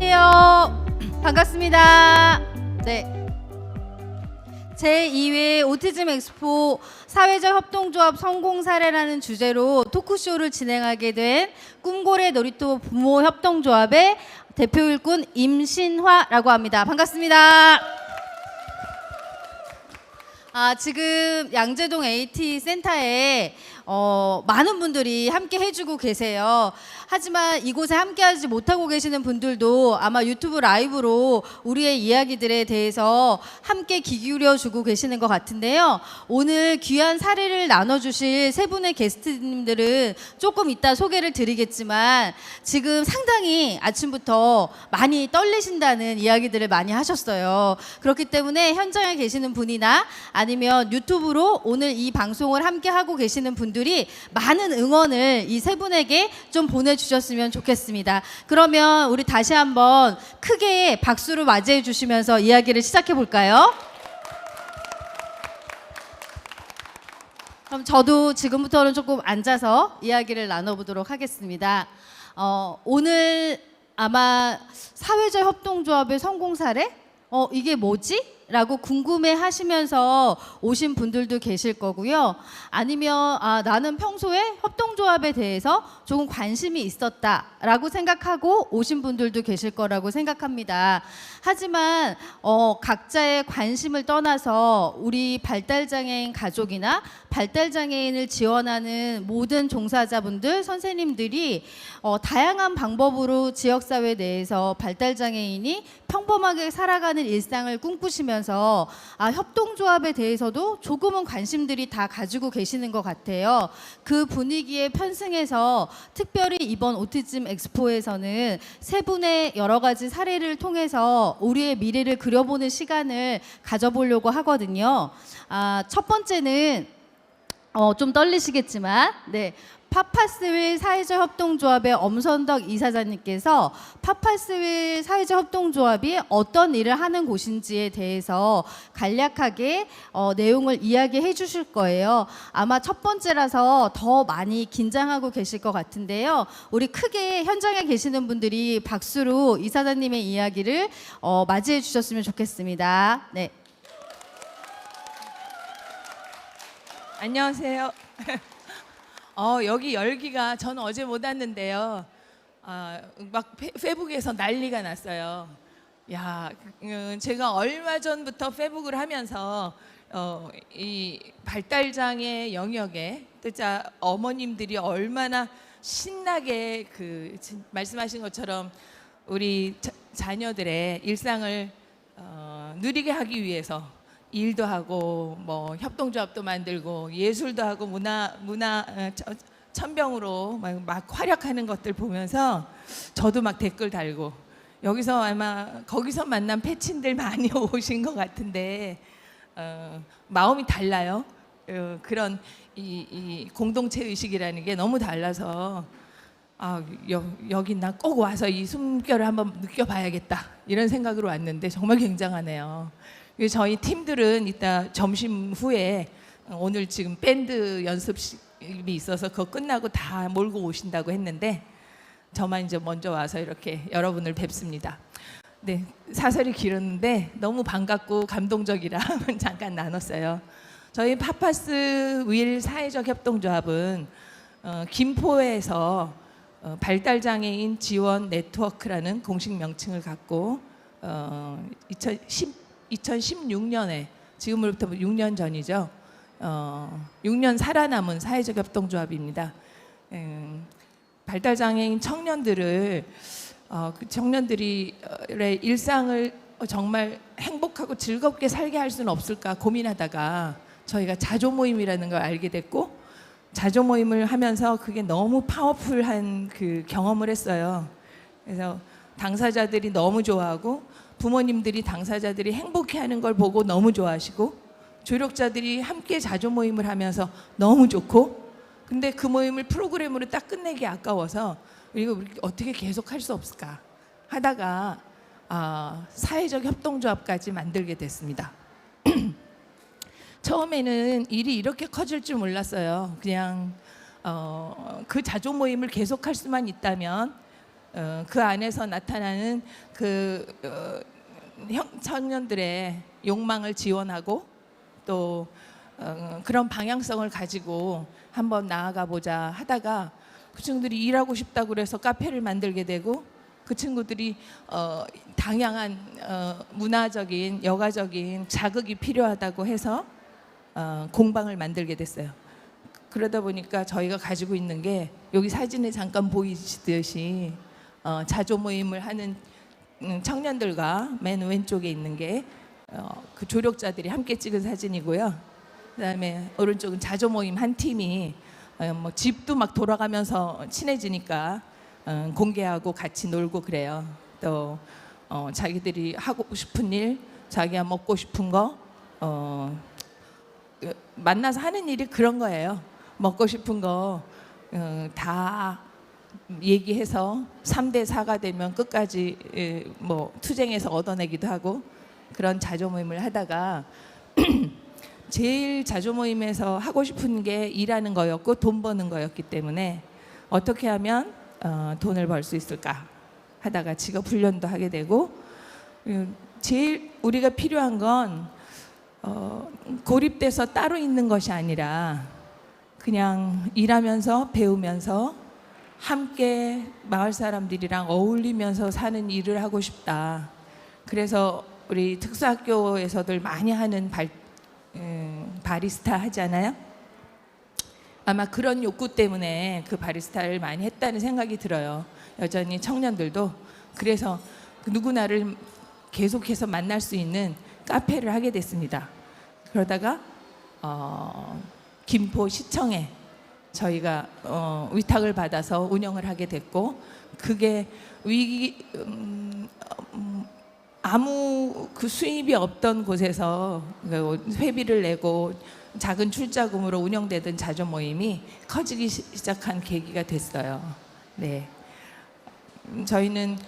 안녕하세요. 반갑습니다. 네. 제2회 오티즘 엑스포 사회적 협동조합 성공 사례라는 주제로 토크쇼를 진행하게 된 꿈고래 놀이터 부모 협동조합의 대표 일꾼 임신화라고 합니다. 반갑습니다. 지금 양재동 AT 센터에 많은 분들이 함께 해주고 계세요. 하지만 이곳에 함께하지 못하고 계시는 분들도 아마 유튜브 라이브로 우리의 이야기들에 대해서 함께 귀 기울여주고 계시는 것 같은데요. 오늘 귀한 사례를 나눠주실 세 분의 게스트님들은 조금 이따 소개를 드리겠지만 지금 상당히 아침부터 많이 떨리신다는 이야기들을 많이 하셨어요. 그렇기 때문에 현장에 계시는 분이나 아니면 유튜브로 오늘 이 방송을 함께 하고 계시는 분들이 많은 응원을 이 세 분에게 좀 보내주셨으면 좋겠습니다. 그러면 우리 다시 한번 크게 박수로 맞이해 주시면서 이야기를 시작해 볼까요? 그럼 저도 지금부터는 조금 앉아서 이야기를 나눠보도록 하겠습니다. 오늘 아마 사회적 협동조합의 성공 사례? 이게 뭐지? 라고 궁금해 하시면서 오신 분들도 계실 거고요. 아니면 나는 평소에 협동조합에 대해서 조금 관심이 있었다라고 생각하고 오신 분들도 계실 거라고 생각합니다. 하지만 각자의 관심을 떠나서 우리 발달장애인 가족이나 발달장애인을 지원하는 모든 종사자분들, 선생님들이 다양한 방법으로 지역사회 내에서 발달장애인이 평범하게 살아가는 일상을 꿈꾸시면서 협동조합에 대해서도 조금은 관심들이 다 가지고 계시는 것 같아요. 그 분위기에 편승해서 특별히 이번 오티즘 엑스포에서는 세 분의 여러 가지 사례를 통해서 우리의 미래를 그려보는 시간을 가져보려고 하거든요. 첫 번째는 좀 떨리시겠지만 파파스윌 사회적 협동조합의 엄선덕 이사장님께서 파파스윌 사회적 협동조합이 어떤 일을 하는 곳인지에 대해서 간략하게 내용을 이야기해 주실 거예요. 아마 첫 번째라서 더 많이 긴장하고 계실 것 같은데요. 우리 크게 현장에 계시는 분들이 박수로 이사장님의 이야기를 맞이해 주셨으면 좋겠습니다. 네. 안녕하세요. 여기 열기가 저는 어제 못 왔는데요. 막 페북에서 난리가 났어요. 제가 얼마 전부터 페북을 하면서 이 발달장애 영역에 진짜 어머님들이 얼마나 신나게 말씀하신 것처럼 우리 자녀들의 일상을 누리게 하기 위해서 일도 하고 뭐 협동조합도 만들고 예술도 하고 문화 천병으로 막 활약하는 것들 보면서 저도 막 댓글 달고 여기서 아마 거기서 만난 패친들 많이 오신 것 같은데 마음이 달라요. 그런 이 공동체 의식이라는 게 너무 달라서 여기 나 꼭 와서 이 숨결을 한번 느껴봐야겠다 이런 생각으로 왔는데 정말 굉장하네요. 저희 팀들은 이따 점심 후에 오늘 지금 밴드 연습이 있어서 그거 끝나고 다 몰고 오신다고 했는데 저만 이제 먼저 와서 이렇게 여러분을 뵙습니다. 네, 사설이 길었는데 너무 반갑고 감동적이라 잠깐 나눴어요. 저희 파파스 윌 사회적 협동조합은 김포에서 발달장애인 지원 네트워크라는 공식 명칭을 갖고 2016년에 지금으로부터 6년 전이죠. 6년 살아남은 사회적 협동조합입니다. 발달장애인 청년들을 그 청년들의 일상을 정말 행복하고 즐겁게 살게 할 수는 없을까 고민하다가 저희가 자조 모임이라는 걸 알게 됐고 자조 모임을 하면서 그게 너무 파워풀한 그 경험을 했어요. 그래서 당사자들이 너무 좋아하고 부모님들이 당사자들이 행복해하는 걸 보고 너무 좋아하시고 조력자들이 함께 자조 모임을 하면서 너무 좋고 근데 그 모임을 프로그램으로 딱 끝내기 아까워서 우리가 어떻게 계속할 수 없을까 하다가 사회적 협동조합까지 만들게 됐습니다. 처음에는 일이 이렇게 커질 줄 몰랐어요. 그냥 그 자조 모임을 계속할 수만 있다면 그 안에서 나타나는 그 청년들의 욕망을 지원하고 또 그런 방향성을 가지고 한번 나아가 보자 하다가 그 친구들이 일하고 싶다고 그래서 카페를 만들게 되고 그 친구들이 다양한 문화적인 여가적인 자극이 필요하다고 해서 공방을 만들게 됐어요. 그러다 보니까 저희가 가지고 있는 게 여기 사진에 잠깐 보이시듯이 자조 모임을 하는 청년들과 맨 왼쪽에 있는 게 그 조력자들이 함께 찍은 사진이고요. 그다음에 오른쪽은 자조 모임 한 팀이 뭐 집도 막 돌아가면서 친해지니까 공개하고 같이 놀고 그래요. 또 자기들이 하고 싶은 일, 자기가 먹고 싶은 거 만나서 하는 일이 그런 거예요. 먹고 싶은 거 다 얘기해서 3대 4가 되면 끝까지 뭐 투쟁해서 얻어내기도 하고 그런 자조 모임을 하다가 제일 자조 모임에서 하고 싶은 게 일하는 거였고 돈 버는 거였기 때문에 어떻게 하면 돈을 벌 수 있을까 하다가 직업 훈련도 하게 되고 제일 우리가 필요한 건 고립돼서 따로 있는 것이 아니라 그냥 일하면서 배우면서 함께 마을 사람들이랑 어울리면서 사는 일을 하고 싶다. 그래서 우리 특수학교에서들 많이 하는 바리스타 하잖아요. 아마 그런 욕구 때문에 그 바리스타를 많이 했다는 생각이 들어요. 여전히 청년들도. 그래서 누구나를 계속해서 만날 수 있는 카페를 하게 됐습니다. 그러다가 김포시청에 저희가 위탁을 받아서 운영을 하게 됐고 그게 아무 그 수입이 없던 곳에서 회비를 내고 작은 출자금으로 운영되던 자조 모임이 커지기 시작한 계기가 됐어요. 네, 저희는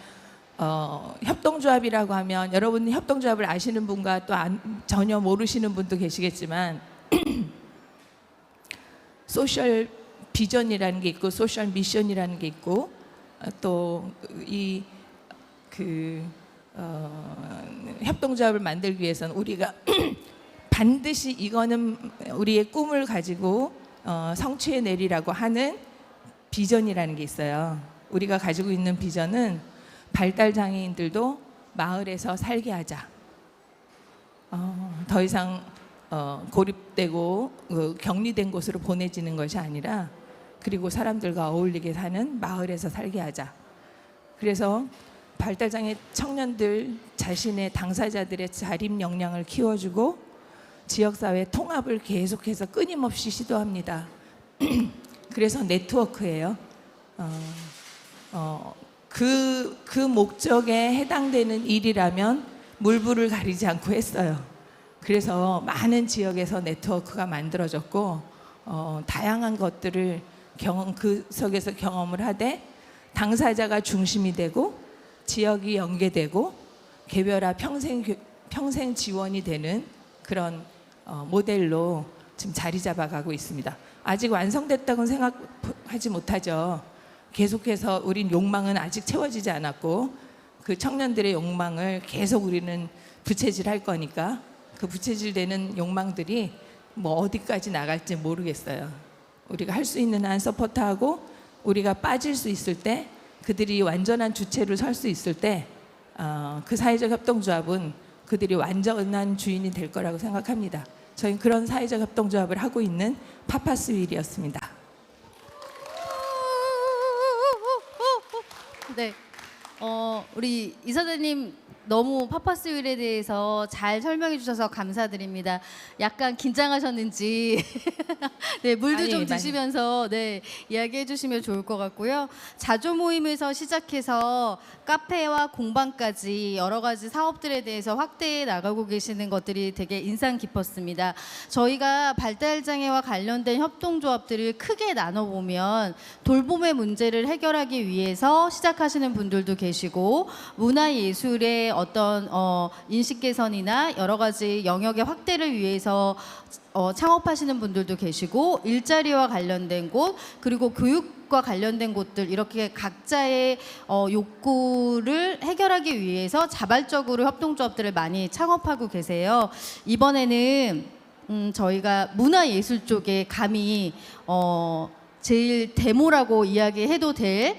협동조합이라고 하면 여러분 협동조합을 아시는 분과 또 전혀 모르시는 분도 계시겠지만 소셜 비전이라는 게 있고 소셜 미션이라는 게 있고 또 이 협동조합을 만들기 위해서는 우리가 반드시 이거는 우리의 꿈을 가지고 성취해 내리라고 하는 비전이라는 게 있어요. 우리가 가지고 있는 비전은 발달 장애인들도 마을에서 살게 하자. 더 이상 고립되고 격리된 곳으로 보내지는 것이 아니라 그리고 사람들과 어울리게 사는 마을에서 살게 하자. 그래서 발달장애 청년들 자신의 당사자들의 자립 역량을 키워주고 지역사회 통합을 계속해서 끊임없이 시도합니다. 그래서 네트워크예요. 그 목적에 해당되는 일이라면 물불을 가리지 않고 했어요. 그래서 많은 지역에서 네트워크가 만들어졌고 다양한 것들을 그 속에서 경험을 하되 당사자가 중심이 되고 지역이 연계되고 개별화 평생 지원이 되는 그런 모델로 지금 자리 잡아가고 있습니다. 아직 완성됐다고는 생각하지 못하죠. 계속해서 우린 욕망은 아직 채워지지 않았고 그 청년들의 욕망을 계속 우리는 부채질할 거니까 그 부채질되는 욕망들이 뭐 어디까지 나갈지 모르겠어요. 우리가 할 수 있는 한 서포트하고 우리가 빠질 수 있을 때 그들이 완전한 주체로 설 수 있을 때 그 사회적 협동조합은 그들이 완전한 주인이 될 거라고 생각합니다. 저희는 그런 사회적 협동조합을 하고 있는 파파스윌이었습니다. 네, 우리 이사장님 너무 파파스윌에 대해서 잘 설명해 주셔서 감사드립니다. 약간 긴장하셨는지 네, 물도 아니, 좀 많이. 드시면서 네, 이야기해 주시면 좋을 것 같고요. 자조 모임에서 시작해서 카페와 공방까지 여러 가지 사업들에 대해서 확대해 나가고 계시는 것들이 되게 인상 깊었습니다. 저희가 발달장애와 관련된 협동조합들을 크게 나눠보면 돌봄의 문제를 해결하기 위해서 시작하시는 분들도 계시고 문화예술의 어떤 인식 개선이나 여러 가지 영역의 확대를 위해서 창업하시는 분들도 계시고, 일자리와 관련된 곳, 그리고 교육과 관련된 곳들, 이렇게 각자의 욕구를 해결하기 위해서 자발적으로 협동조합들을 많이 창업하고 계세요. 이번에는 저희가 문화예술 쪽에 감히 제일 데모라고 이야기해도 될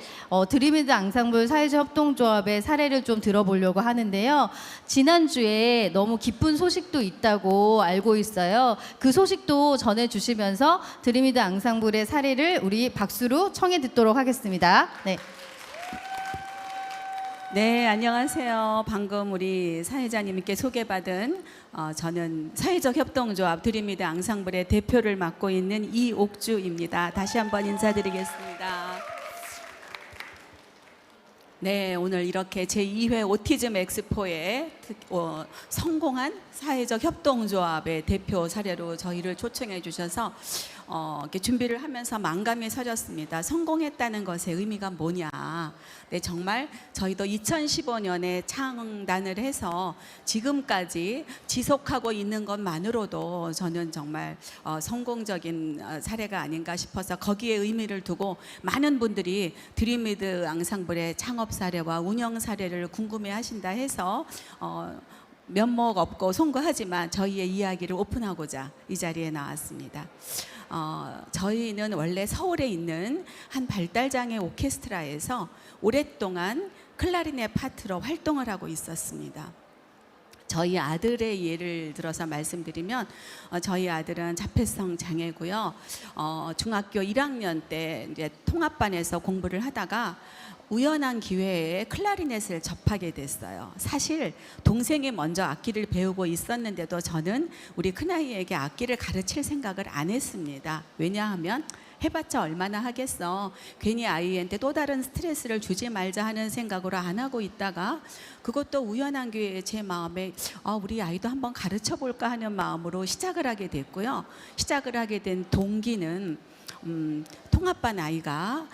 드림이드 앙상블 사회적 협동조합의 사례를 좀 들어보려고 하는데요. 지난주에 너무 기쁜 소식도 있다고 알고 있어요. 그 소식도 전해주시면서 드림이드 앙상블의 사례를 우리 박수로 청해 듣도록 하겠습니다. 네. 네, 안녕하세요. 방금 우리 사회자님께 소개받은 저는 사회적 협동조합 드림이드 앙상블의 대표를 맡고 있는 이옥주입니다. 다시 한번 인사드리겠습니다. 네, 오늘 이렇게 제2회 오티즘 엑스포에 성공한 사회적 협동조합의 대표 사례로 저희를 초청해 주셔서 이렇게 준비를 하면서 만감이 서렸습니다. 성공했다는 것의 의미가 뭐냐. 네, 정말 저희도 2015년에 창단을 해서 지금까지 지속하고 있는 것만으로도 저는 정말 성공적인 사례가 아닌가 싶어서 거기에 의미를 두고 많은 분들이 드림이드 앙상블의 창업 사례와 운영 사례를 궁금해 하신다 해서 면목 없고 송구하지만 저희의 이야기를 오픈하고자 이 자리에 나왔습니다. 저희는 원래 서울에 있는 한 발달장애 오케스트라에서 오랫동안 클라리넷 파트로 활동을 하고 있었습니다. 저희 아들의 예를 들어서 말씀드리면 저희 아들은 자폐성 장애고요. 중학교 1학년 때 이제 통합반에서 공부를 하다가 우연한 기회에 클라리넷을 접하게 됐어요. 사실 동생이 먼저 악기를 배우고 있었는데도 저는 우리 큰아이에게 악기를 가르칠 생각을 안 했습니다. 왜냐하면 해봤자 얼마나 하겠어. 괜히 아이한테 또 다른 스트레스를 주지 말자 하는 생각으로 안 하고 있다가 그것도 우연한 기회에 제 마음에 우리 아이도 한번 가르쳐 볼까 하는 마음으로 시작을 하게 됐고요. 시작을 하게 된 동기는 통합반 아이가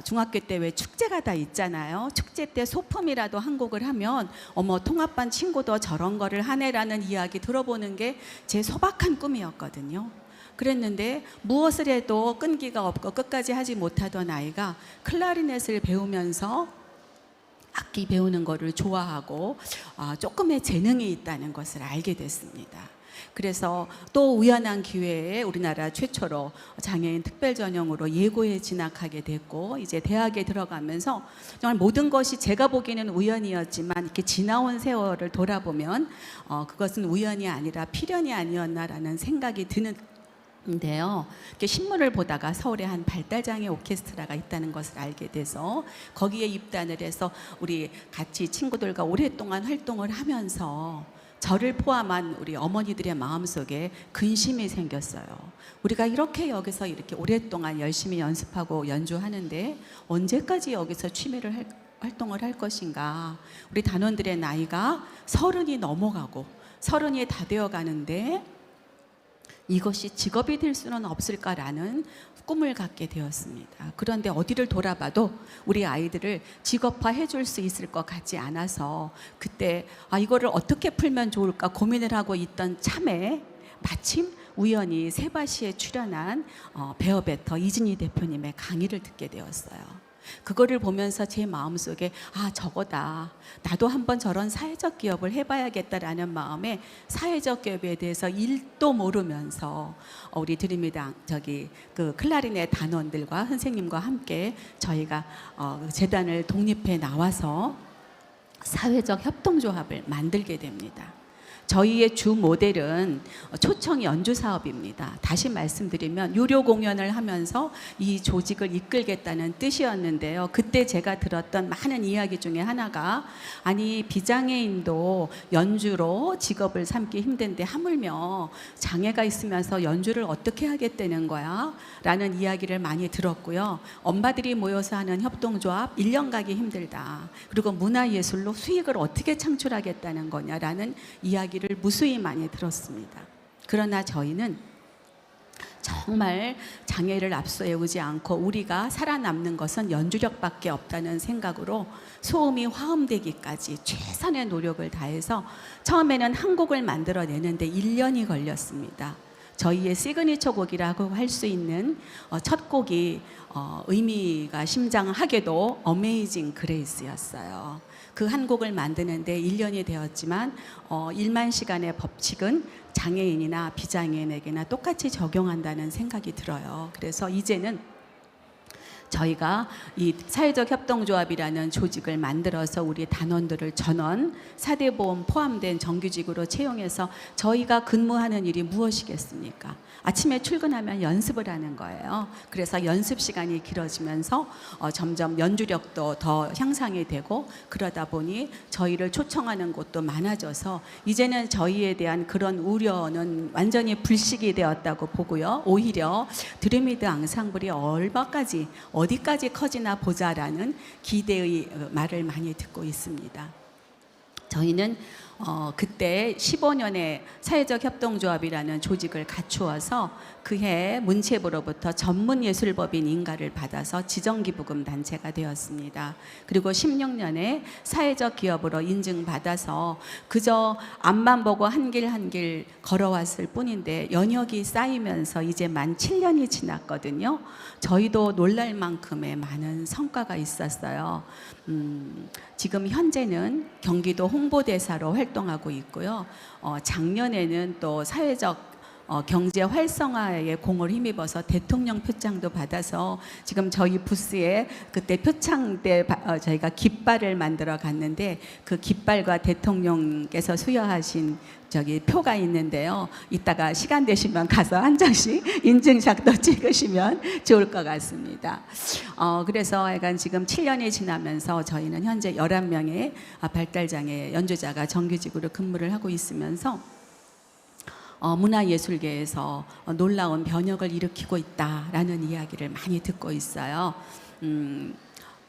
중학교 때 왜 축제가 다 있잖아요. 축제 때 소품이라도 한 곡을 하면 통합반 친구도 저런 거를 하네라는 이야기 들어보는 게 제 소박한 꿈이었거든요. 그랬는데 무엇을 해도 끈기가 없고 끝까지 하지 못하던 아이가 클라리넷을 배우면서 악기 배우는 거를 좋아하고 조금의 재능이 있다는 것을 알게 됐습니다. 그래서 또 우연한 기회에 우리나라 최초로 장애인 특별 전형으로 예고에 진학하게 됐고 이제 대학에 들어가면서 정말 모든 것이 제가 보기에는 우연이었지만 이렇게 지나온 세월을 돌아보면 그것은 우연이 아니라 필연이 아니었나라는 생각이 드는데요. 이렇게 신문을 보다가 서울에 한 발달장애 오케스트라가 있다는 것을 알게 돼서 거기에 입단을 해서 우리 같이 친구들과 오랫동안 활동을 하면서 저를 포함한 우리 어머니들의 마음속에 근심이 생겼어요. 우리가 이렇게 여기서 이렇게 오랫동안 열심히 연습하고 연주하는데 언제까지 여기서 취미를 활동을 할 것인가. 우리 단원들의 나이가 30이 넘어가고 30이 다 되어 가는데 이것이 직업이 될 수는 없을까라는 꿈을 갖게 되었습니다. 그런데 어디를 돌아봐도 우리 아이들을 직업화해 줄 수 있을 것 같지 않아서 그때 이거를 어떻게 풀면 좋을까 고민을 하고 있던 참에 마침 우연히 세바시에 출연한 베어베터 이진희 대표님의 강의를 듣게 되었어요. 그거를 보면서 제 마음속에 저거다. 나도 한번 저런 사회적 기업을 해봐야겠다라는 마음에 사회적 기업에 대해서 일도 모르면서 우리 드림이드 그 클라리넷 단원들과 선생님과 함께 저희가 재단을 독립해 나와서 사회적 협동조합을 만들게 됩니다. 저희의 주 모델은 초청 연주 사업입니다. 다시 말씀드리면 유료 공연을 하면서 이 조직을 이끌겠다는 뜻이었는데요. 그때 제가 들었던 많은 이야기 중에 하나가 비장애인도 연주로 직업을 삼기 힘든데 하물며 장애가 있으면서 연주를 어떻게 하겠다는 거야? 라는 이야기를 많이 들었고요. 엄마들이 모여서 하는 협동조합 1년 가기 힘들다. 그리고 문화예술로 수익을 어떻게 창출하겠다는 거냐라는 이야기를 무수히 많이 들었습니다. 그러나 저희는 정말 장애를 앞서오지 않고 우리가 살아남는 것은 연주력밖에 없다는 생각으로 소음이 화음되기까지 최선의 노력을 다해서 처음에는 한 곡을 만들어내는데 1년이 걸렸습니다. 저희의 시그니처 곡이라고 할 수 있는 첫 곡이 의미가 심장하게도 어메이징 그레이스였어요. 그 한 곡을 만드는데 1년이 되었지만 1만 시간의 법칙은 장애인이나 비장애인에게나 똑같이 적용한다는 생각이 들어요. 그래서 이제는 저희가 이 사회적 협동조합이라는 조직을 만들어서 우리 단원들을 전원 4대 보험 포함된 정규직으로 채용해서 저희가 근무하는 일이 무엇이겠습니까? 아침에 출근하면 연습을 하는 거예요. 그래서 연습 시간이 길어지면서 점점 연주력도 더 향상이 되고 그러다 보니 저희를 초청하는 곳도 많아져서 이제는 저희에 대한 그런 우려는 완전히 불식이 되었다고 보고요. 오히려 드루미드 앙상블이 얼마까지 어디까지 커지나 보자라는 기대의 말을 많이 듣고 있습니다. 저희는 그때 15년의 사회적 협동조합이라는 조직을 갖추어서 그해 문체부로부터 전문예술법인 인가를 받아서 지정기부금 단체가 되었습니다. 그리고 16년에 사회적 기업으로 인증받아서 그저 앞만 보고 한 길 한 길 걸어왔을 뿐인데 연역이 쌓이면서 이제 만 7년이 지났거든요. 저희도 놀랄 만큼의 많은 성과가 있었어요. 지금 현재는 경기도 홍보대사로 활동하고 있고요. 작년에는 또 사회적 경제 활성화에 공을 힘입어서 대통령 표창도 받아서 지금 저희 부스에 그때 표창 때 저희가 깃발을 만들어 갔는데 그 깃발과 대통령께서 수여하신 저기 표가 있는데요. 이따가 시간 되시면 가서 한 장씩 인증샷도 찍으시면 좋을 것 같습니다. 그래서 약간 지금 7년이 지나면서 저희는 현재 11명의 발달장애 연주자가 정규직으로 근무를 하고 있으면서 문화예술계에서 놀라운 변혁을 일으키고 있다라는 이야기를 많이 듣고 있어요.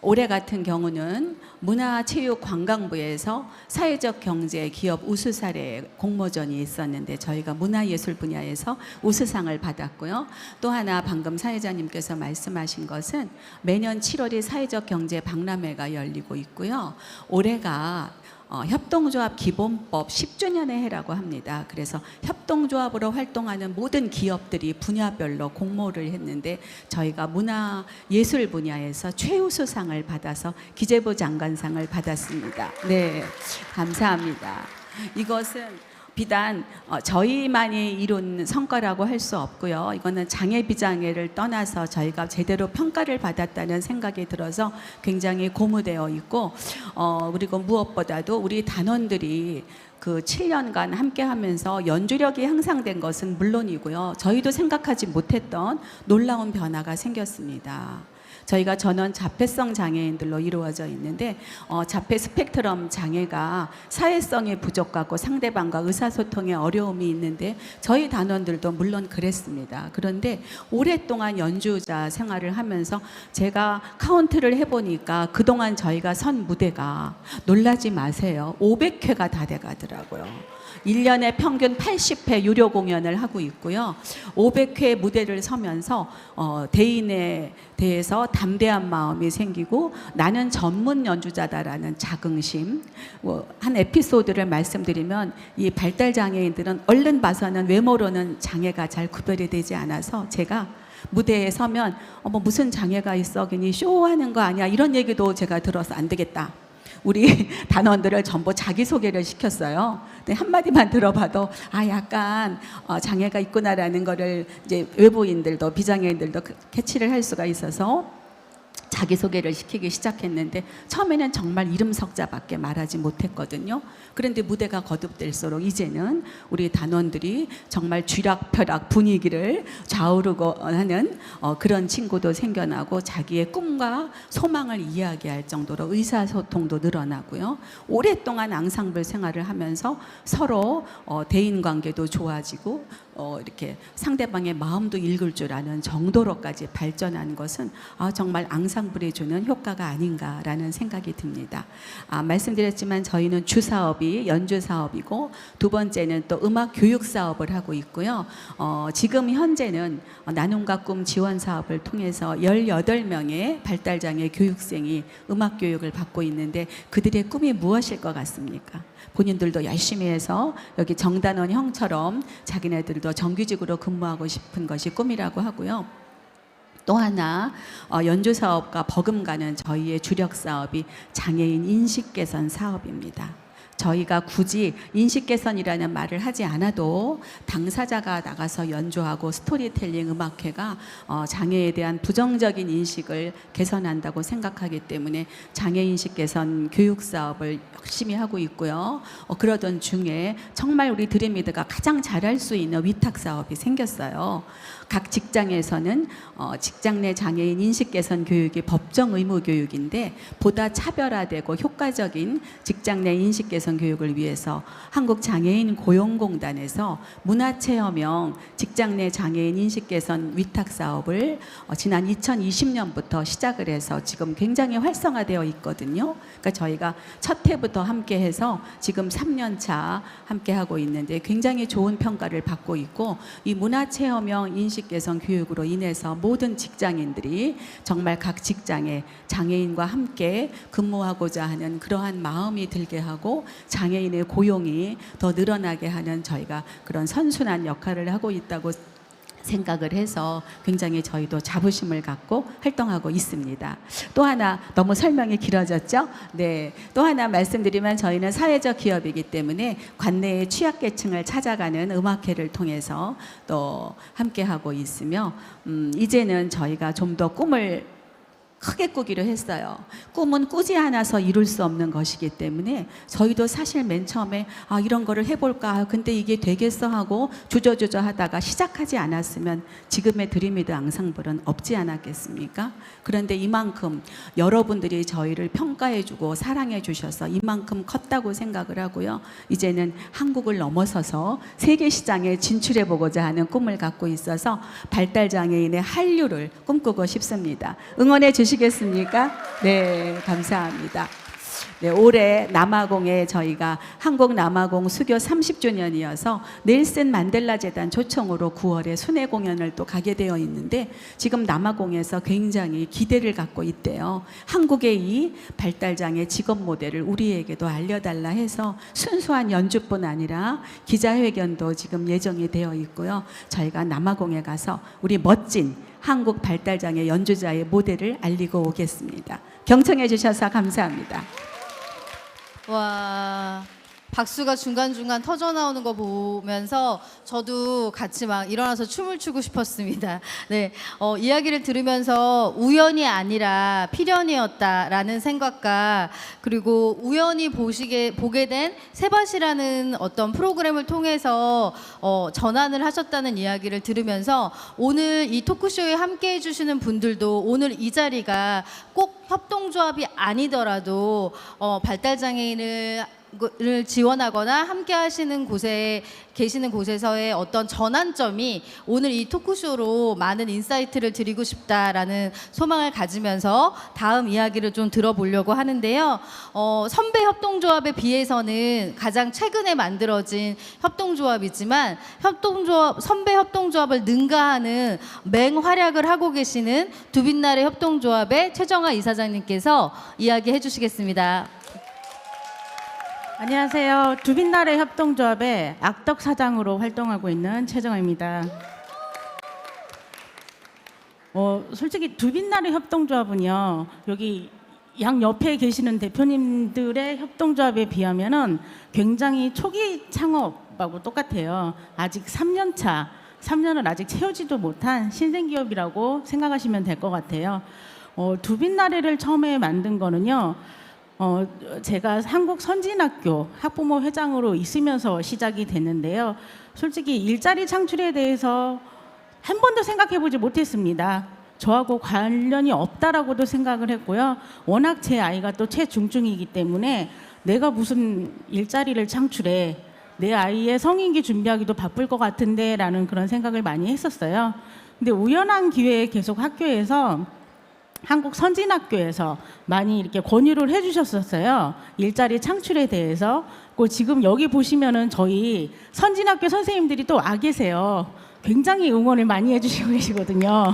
올해 같은 경우는 문화체육관광부에서 사회적 경제 기업 우수 사례 공모전이 있었는데 저희가 문화예술 분야에서 우수상을 받았고요. 또 하나 방금 사회자님께서 말씀하신 것은 매년 7월이 사회적 경제 박람회가 열리고 있고요. 올해가 협동조합 기본법 10주년의 해라고 합니다. 그래서 협동조합으로 활동하는 모든 기업들이 분야별로 공모를 했는데 저희가 문화예술 분야에서 최우수상을 받아서 기재부 장관상을 받았습니다. 네, 감사합니다. 이것은 비단 저희만이 이룬 성과라고 할 수 없고요. 이거는 장애 비장애를 떠나서 저희가 제대로 평가를 받았다는 생각이 들어서 굉장히 고무되어 있고 그리고 무엇보다도 우리 단원들이 그 7년간 함께 하면서 연주력이 향상된 것은 물론이고요. 저희도 생각하지 못했던 놀라운 변화가 생겼습니다. 저희가 전원 자폐성 장애인들로 이루어져 있는데 자폐 스펙트럼 장애가 사회성이 부족하고 상대방과 의사소통에 어려움이 있는데 저희 단원들도 물론 그랬습니다. 그런데 오랫동안 연주자 생활을 하면서 제가 카운트를 해보니까 그동안 저희가 선 무대가 놀라지 마세요. 500회가 다 돼가더라고요. 1년에 평균 80회 유료 공연을 하고 있고요. 500회 무대를 서면서 대인에 대해서 담대한 마음이 생기고 나는 전문 연주자다라는 자긍심. 한 에피소드를 말씀드리면 이 발달장애인들은 얼른 봐서는 외모로는 장애가 잘 구별이 되지 않아서 제가 무대에 서면 무슨 장애가 있어 괜히 쇼하는 거 아니야 이런 얘기도 제가 들어서 안 되겠다. 우리 단원들을 전부 자기소개를 시켰어요. 근데 한마디만 들어봐도 약간 장애가 있구나라는 거를 이제 외부인들도 비장애인들도 캐치를 할 수가 있어서 자기소개를 시키기 시작했는데 처음에는 정말 이름 석자밖에 말하지 못했거든요. 그런데 무대가 거듭될수록 이제는 우리 단원들이 정말 쥐락펴락 분위기를 좌우르고 하는 그런 친구도 생겨나고 자기의 꿈과 소망을 이야기할 정도로 의사소통도 늘어나고요. 오랫동안 앙상블 생활을 하면서 서로 대인관계도 좋아지고 이렇게 상대방의 마음도 읽을 줄 아는 정도로까지 발전한 것은 정말 앙상블 양산불이 주는 효과가 아닌가라는 생각이 듭니다. 말씀드렸지만 저희는 주사업이 연주 사업이고 두 번째는 또 음악 교육 사업을 하고 있고요. 지금 현재는 나눔과 꿈 지원 사업을 통해서 18명의 발달장애 교육생이 음악 교육을 받고 있는데 그들의 꿈이 무엇일 것 같습니까? 본인들도 열심히 해서 여기 정단원 형처럼 자기네들도 정규직으로 근무하고 싶은 것이 꿈이라고 하고요. 또 하나 연주 사업과 버금가는 저희의 주력 사업이 장애인 인식 개선 사업입니다. 저희가 굳이 인식 개선이라는 말을 하지 않아도 당사자가 나가서 연주하고 스토리텔링 음악회가 장애에 대한 부정적인 인식을 개선한다고 생각하기 때문에 장애인식 개선 교육 사업을 열심히 하고 있고요. 그러던 중에 정말 우리 드림미드가 가장 잘할 수 있는 위탁 사업이 생겼어요. 각 직장에서는 직장 내 장애인 인식 개선 교육이 법정 의무 교육인데 보다 차별화되고 효과적인 직장 내 인식 개선 교육을 위해서 한국장애인 고용공단에서 문화체험형 직장 내 장애인 인식 개선 위탁 사업을 지난 2020년부터 시작을 해서 지금 굉장히 활성화되어 있거든요. 그러니까 저희가 첫 해부터 함께해서 지금 3년 차 함께하고 있는데 굉장히 좋은 평가를 받고 있고 이 문화체험형 인식 개선 교육으로 인해서 모든 직장인들이 정말 각 직장에 장애인과 함께 근무하고자 하는 그러한 마음이 들게 하고 장애인의 고용이 더 늘어나게 하는 저희가 그런 선순환 역할을 하고 있다고 생각을 해서 굉장히 저희도 자부심을 갖고 활동하고 있습니다. 또 하나 너무 설명이 길어졌죠? 네, 또 하나 말씀드리면 저희는 사회적 기업이기 때문에 관내의 취약계층을 찾아가는 음악회를 통해서 또 함께하고 있으며 이제는 저희가 좀 더 꿈을 크게 꾸기로 했어요. 꿈은 꾸지 않아서 이룰 수 없는 것이기 때문에 저희도 사실 맨 처음에 이런 거를 해볼까 근데 이게 되겠어 하고 주저주저 하다가 시작하지 않았으면 지금의 드림미드 앙상블은 없지 않았겠습니까? 그런데 이만큼 여러분들이 저희를 평가해주고 사랑해주셔서 이만큼 컸다고 생각을 하고요. 이제는 한국을 넘어서서 세계 시장에 진출해보고자 하는 꿈을 갖고 있어서 발달장애인의 한류를 꿈꾸고 싶습니다. 응원해 주시겠습니까? 네, 감사합니다. 네, 올해 남아공에 저희가 한국 남아공 수교 30주년이어서 넬슨 만델라 재단 초청으로 9월에 순회 공연을 또 가게 되어 있는데 지금 남아공에서 굉장히 기대를 갖고 있대요. 한국의 이 발달장애 직업 모델을 우리에게도 알려달라 해서 순수한 연주뿐 아니라 기자회견도 지금 예정이 되어 있고요. 저희가 남아공에 가서 우리 멋진 한국 발달장애 연주자의 모델을 알리고 오겠습니다. 경청해 주셔서 감사합니다. 와, 박수가 중간중간 터져 나오는 거 보면서 저도 같이 막 일어나서 춤을 추고 싶었습니다. 네, 이야기를 들으면서 우연이 아니라 필연이었다라는 생각과 그리고 우연히 보게 된 세밭이라는 어떤 프로그램을 통해서 전환을 하셨다는 이야기를 들으면서 오늘 이 토크쇼에 함께 해주시는 분들도 오늘 이 자리가 꼭 협동조합이 아니더라도 발달장애인을 지원하거나 함께 하시는 곳에 계시는 곳에서의 어떤 전환점이 오늘 이 토크쇼로 많은 인사이트를 드리고 싶다라는 소망을 가지면서 다음 이야기를 좀 들어보려고 하는데요. 선배 협동조합에 비해서는 가장 최근에 만들어진 협동조합이지만 선배 협동조합을 능가하는 맹활약을 하고 계시는 두빛날의 협동조합의 최정아 이사장님께서 이야기해 주시겠습니다. 안녕하세요. 두빛날의 협동조합의 악덕 사장으로 활동하고 있는 최정아입니다. 솔직히 두빛날의 협동조합은요, 여기 양 옆에 계시는 대표님들의 협동조합에 비하면은 굉장히 초기 창업하고 똑같아요. 아직 3년 차, 3년을 아직 채우지도 못한 신생기업이라고 생각하시면 될 것 같아요. 두빛나래를 처음에 만든 거는요, 제가 한국 선진학교 학부모 회장으로 있으면서 시작이 됐는데요. 솔직히 일자리 창출에 대해서 한 번도 생각해 보지 못했습니다. 저하고 관련이 없다라고도 생각을 했고요. 워낙 제 아이가 또 최중증이기 때문에 내가 무슨 일자리를 창출해, 내 아이의 성인기 준비하기도 바쁠 것 같은데 라는 그런 생각을 많이 했었어요. 근데 우연한 기회에 계속 학교에서 한국 선진학교에서 많이 이렇게 권유를 해주셨었어요. 일자리 창출에 대해서. 지금 여기 보시면은 저희 선진학교 선생님들이 또 와 계세요. 굉장히 응원을 많이 해주시고 계시거든요.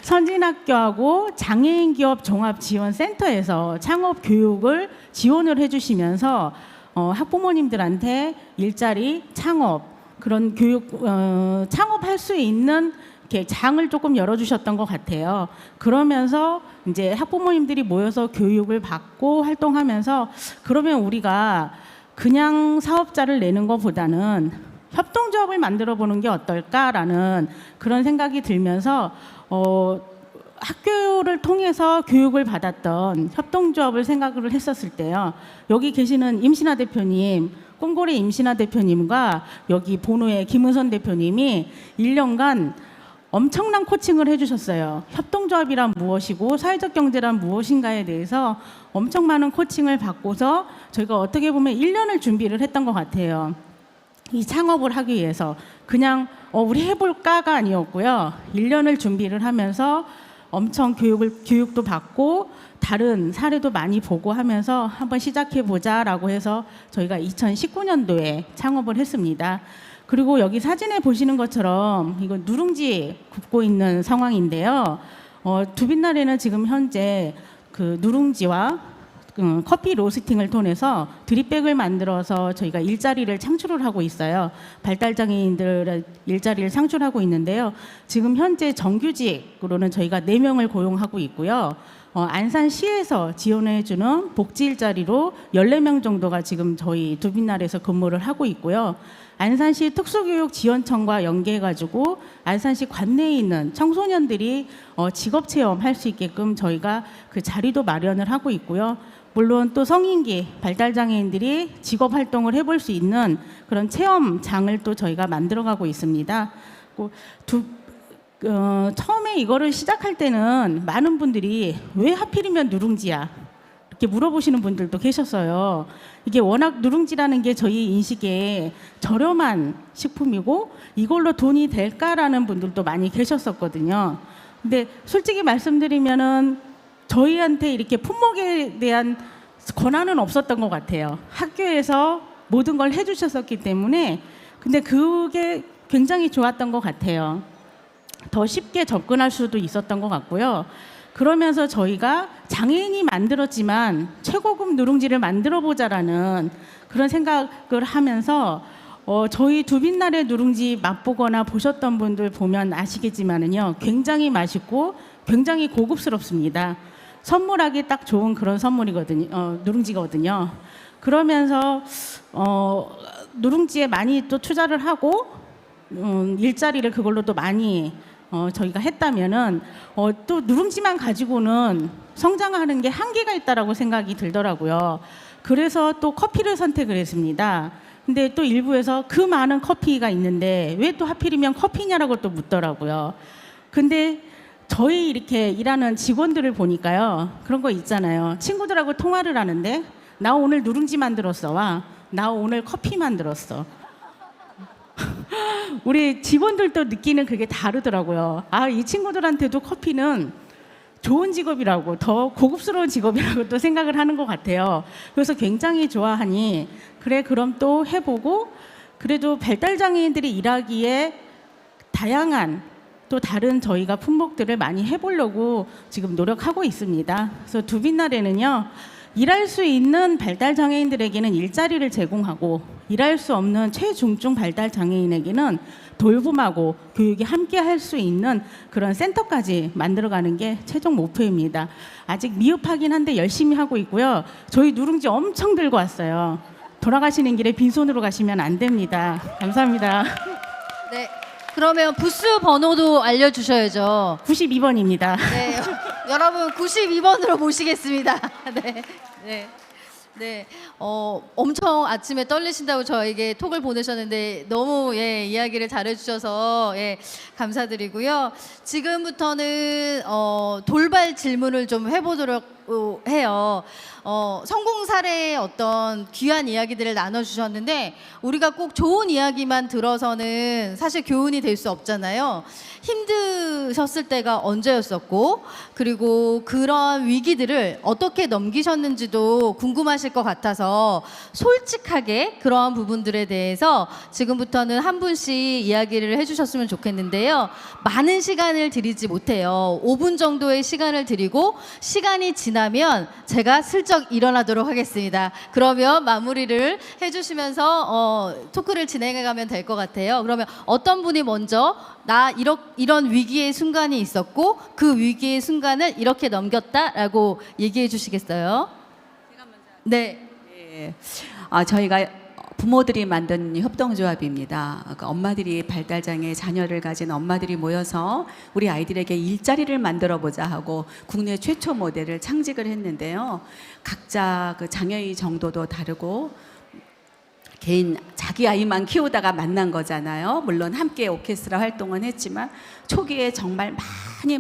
선진학교하고 장애인 기업 종합지원센터에서 창업 교육을 지원을 해주시면서 학부모님들한테 일자리 창업 그런 교육 창업할 수 있는 이렇게 장을 조금 열어주셨던 것 같아요. 그러면서 이제 학부모님들이 모여서 교육을 받고 활동하면서 그러면 우리가 그냥 사업자를 내는 것보다는 협동조합을 만들어 보는 게 어떨까라는 그런 생각이 들면서 학교를 통해서 교육을 받았던 협동조합을 생각을 했었을 때요. 여기 계시는 임신아 대표님, 꿈고래 임신아 대표님과 여기 본우의 김은선 대표님이 1년간 엄청난 코칭을 해주셨어요. 협동조합이란 무엇이고 사회적 경제란 무엇인가에 대해서 엄청 많은 코칭을 받고서 저희가 어떻게 보면 1년을 준비를 했던 것 같아요. 이 창업을 하기 위해서 그냥 우리 해볼까가 아니었고요. 1년을 준비를 하면서 엄청 교육도 받고 다른 사례도 많이 보고 하면서 한번 시작해보자라고 해서 저희가 2019년도에 창업을 했습니다. 그리고 여기 사진에 보시는 것처럼 이거 누룽지 굽고 있는 상황인데요. 두빛날에는 지금 현재 그 누룽지와 커피 로스팅을 통해서 드립백을 만들어서 저희가 일자리를 창출을 하고 있어요. 발달장애인들의 일자리를 창출하고 있는데요. 지금 현재 정규직으로는 저희가 4명을 고용하고 있고요. 안산시에서 지원해주는 복지 일자리로 14명 정도가 지금 저희 두빛날에서 근무를 하고 있고요. 안산시 특수교육지원청과 연계해가지고 안산시 관내에 있는 청소년들이 직업체험할 수 있게끔 저희가 그 자리도 마련을 하고 있고요. 물론 또 성인기 발달장애인들이 직업활동을 해볼 수 있는 그런 체험장을 또 저희가 만들어가고 있습니다. 처음에 이거를 시작할 때는 많은 분들이 왜 하필이면 누룽지야? 이렇게 물어보시는 분들도 계셨어요. 이게 워낙 누룽지라는 게 저희 인식에 저렴한 식품이고 이걸로 돈이 될까라는 분들도 많이 계셨었거든요. 근데 솔직히 말씀드리면은 저희한테 이렇게 품목에 대한 권한은 없었던 것 같아요. 학교에서 모든 걸 해주셨었기 때문에 근데 그게 굉장히 좋았던 것 같아요. 더 쉽게 접근할 수도 있었던 것 같고요. 그러면서 저희가 장애인이 만들었지만 최고급 누룽지를 만들어 보자라는 그런 생각을 하면서 저희 두빛날의 누룽지 맛보거나 보셨던 분들 보면 아시겠지만은요, 굉장히 맛있고 굉장히 고급스럽습니다. 선물하기 딱 좋은 그런 선물이거든요. 누룽지거든요. 그러면서 누룽지에 많이 또 투자를 하고 일자리를 그걸로 또 많이 저희가 했다면은 또 누룽지만 가지고는 성장하는 게 한계가 있다라고 생각이 들더라고요. 그래서 또 커피를 선택을 했습니다. 근데 또 일부에서 그 많은 커피가 있는데 왜 또 하필이면 커피냐라고 또 묻더라고요. 근데 저희 이렇게 일하는 직원들을 보니까요, 그런 거 있잖아요. 친구들하고 통화를 하는데 나 오늘 누룽지 만들었어. 와, 나 오늘 커피 만들었어. 우리 직원들도 느끼는 그게 다르더라고요. 아, 이 친구들한테도 커피는 좋은 직업이라고, 더 고급스러운 직업이라고 또 생각을 하는 것 같아요. 그래서 굉장히 좋아하니 그래 그럼 또 해보고, 그래도 발달장애인들이 일하기에 다양한 또 다른 저희가 품목들을 많이 해보려고 지금 노력하고 있습니다. 그래서 두빛날에는요, 일할 수 있는 발달장애인들에게는 일자리를 제공하고 일할 수 없는 최중증 발달장애인에게는 돌봄하고 교육이 함께 할 수 있는 그런 센터까지 만들어가는 게 최종 목표입니다. 아직 미흡하긴 한데 열심히 하고 있고요. 저희 누룽지 엄청 들고 왔어요. 돌아가시는 길에 빈손으로 가시면 안 됩니다. 감사합니다. 네. 그러면 부스 번호도 알려주셔야죠. 92번입니다. 네. 여러분 92번으로 모시겠습니다. 네. 네. 네, 엄청 아침에 떨리신다고 저에게 톡을 보내셨는데 너무 이야기를 잘해주셔서 감사드리고요. 지금부터는 돌발 질문을 좀 해보도록 해요. 성공 사례의 어떤 귀한 이야기들을 나눠주셨는데 우리가 꼭 좋은 이야기만 들어서는 사실 교훈이 될 수 없잖아요. 힘드셨을 때가 언제였었고 그리고 그런 위기들을 어떻게 넘기셨는지도 궁금하실 것 같아서 솔직하게 그러한 부분들에 대해서 지금부터는 한 분씩 이야기를 해주셨으면 좋겠는데요. 많은 시간을 드리지 못해요. 5분 정도의 시간을 드리고 시간이 지나면 제가 슬쩍 일어나도록 하겠습니다. 그러면 마무리를 해주시면서 토크를 진행해가면 될 것 같아요. 그러면 어떤 분이 먼저 나 이런 위기의 순간이 있었고 그 위기의 순간을 이렇게 넘겼다라고 얘기해 주시겠어요? 네. 네. 저희가 부모들이 만든 협동조합입니다. 그러니까 엄마들이 발달장애 자녀를 가진 엄마들이 모여서 우리 아이들에게 일자리를 만들어 보자 하고 국내 최초 모델을 창직을 했는데요. 각자 그 장애의 정도도 다르고 개인 자기 아이만 키우다가 만난 거잖아요. 물론 함께 오케스트라 활동은 했지만 초기에 정말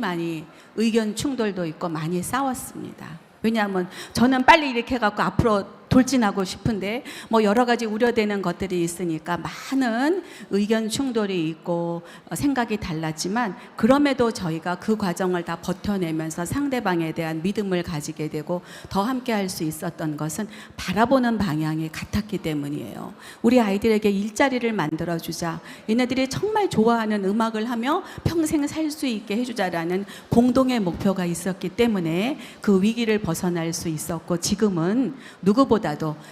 많이 의견 충돌도 있고 많이 싸웠습니다. 왜냐하면 저는 빨리 이렇게 해갖고 앞으로 돌진하고 싶은데 뭐 여러 가지 우려되는 것들이 있으니까 많은 의견 충돌이 있고 생각이 달랐지만 그럼에도 저희가 그 과정을 다 버텨내면서 상대방에 대한 믿음을 가지게 되고 더 함께 할 수 있었던 것은 바라보는 방향이 같았기 때문이에요. 우리 아이들에게 일자리를 만들어주자. 얘네들이 정말 좋아하는 음악을 하며 평생 살 수 있게 해주자라는 공동의 목표가 있었기 때문에 그 위기를 벗어날 수 있었고 지금은 누구보다도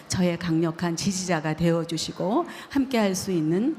저의 강력한 지지자가 되어주시고 함께 할 수 있는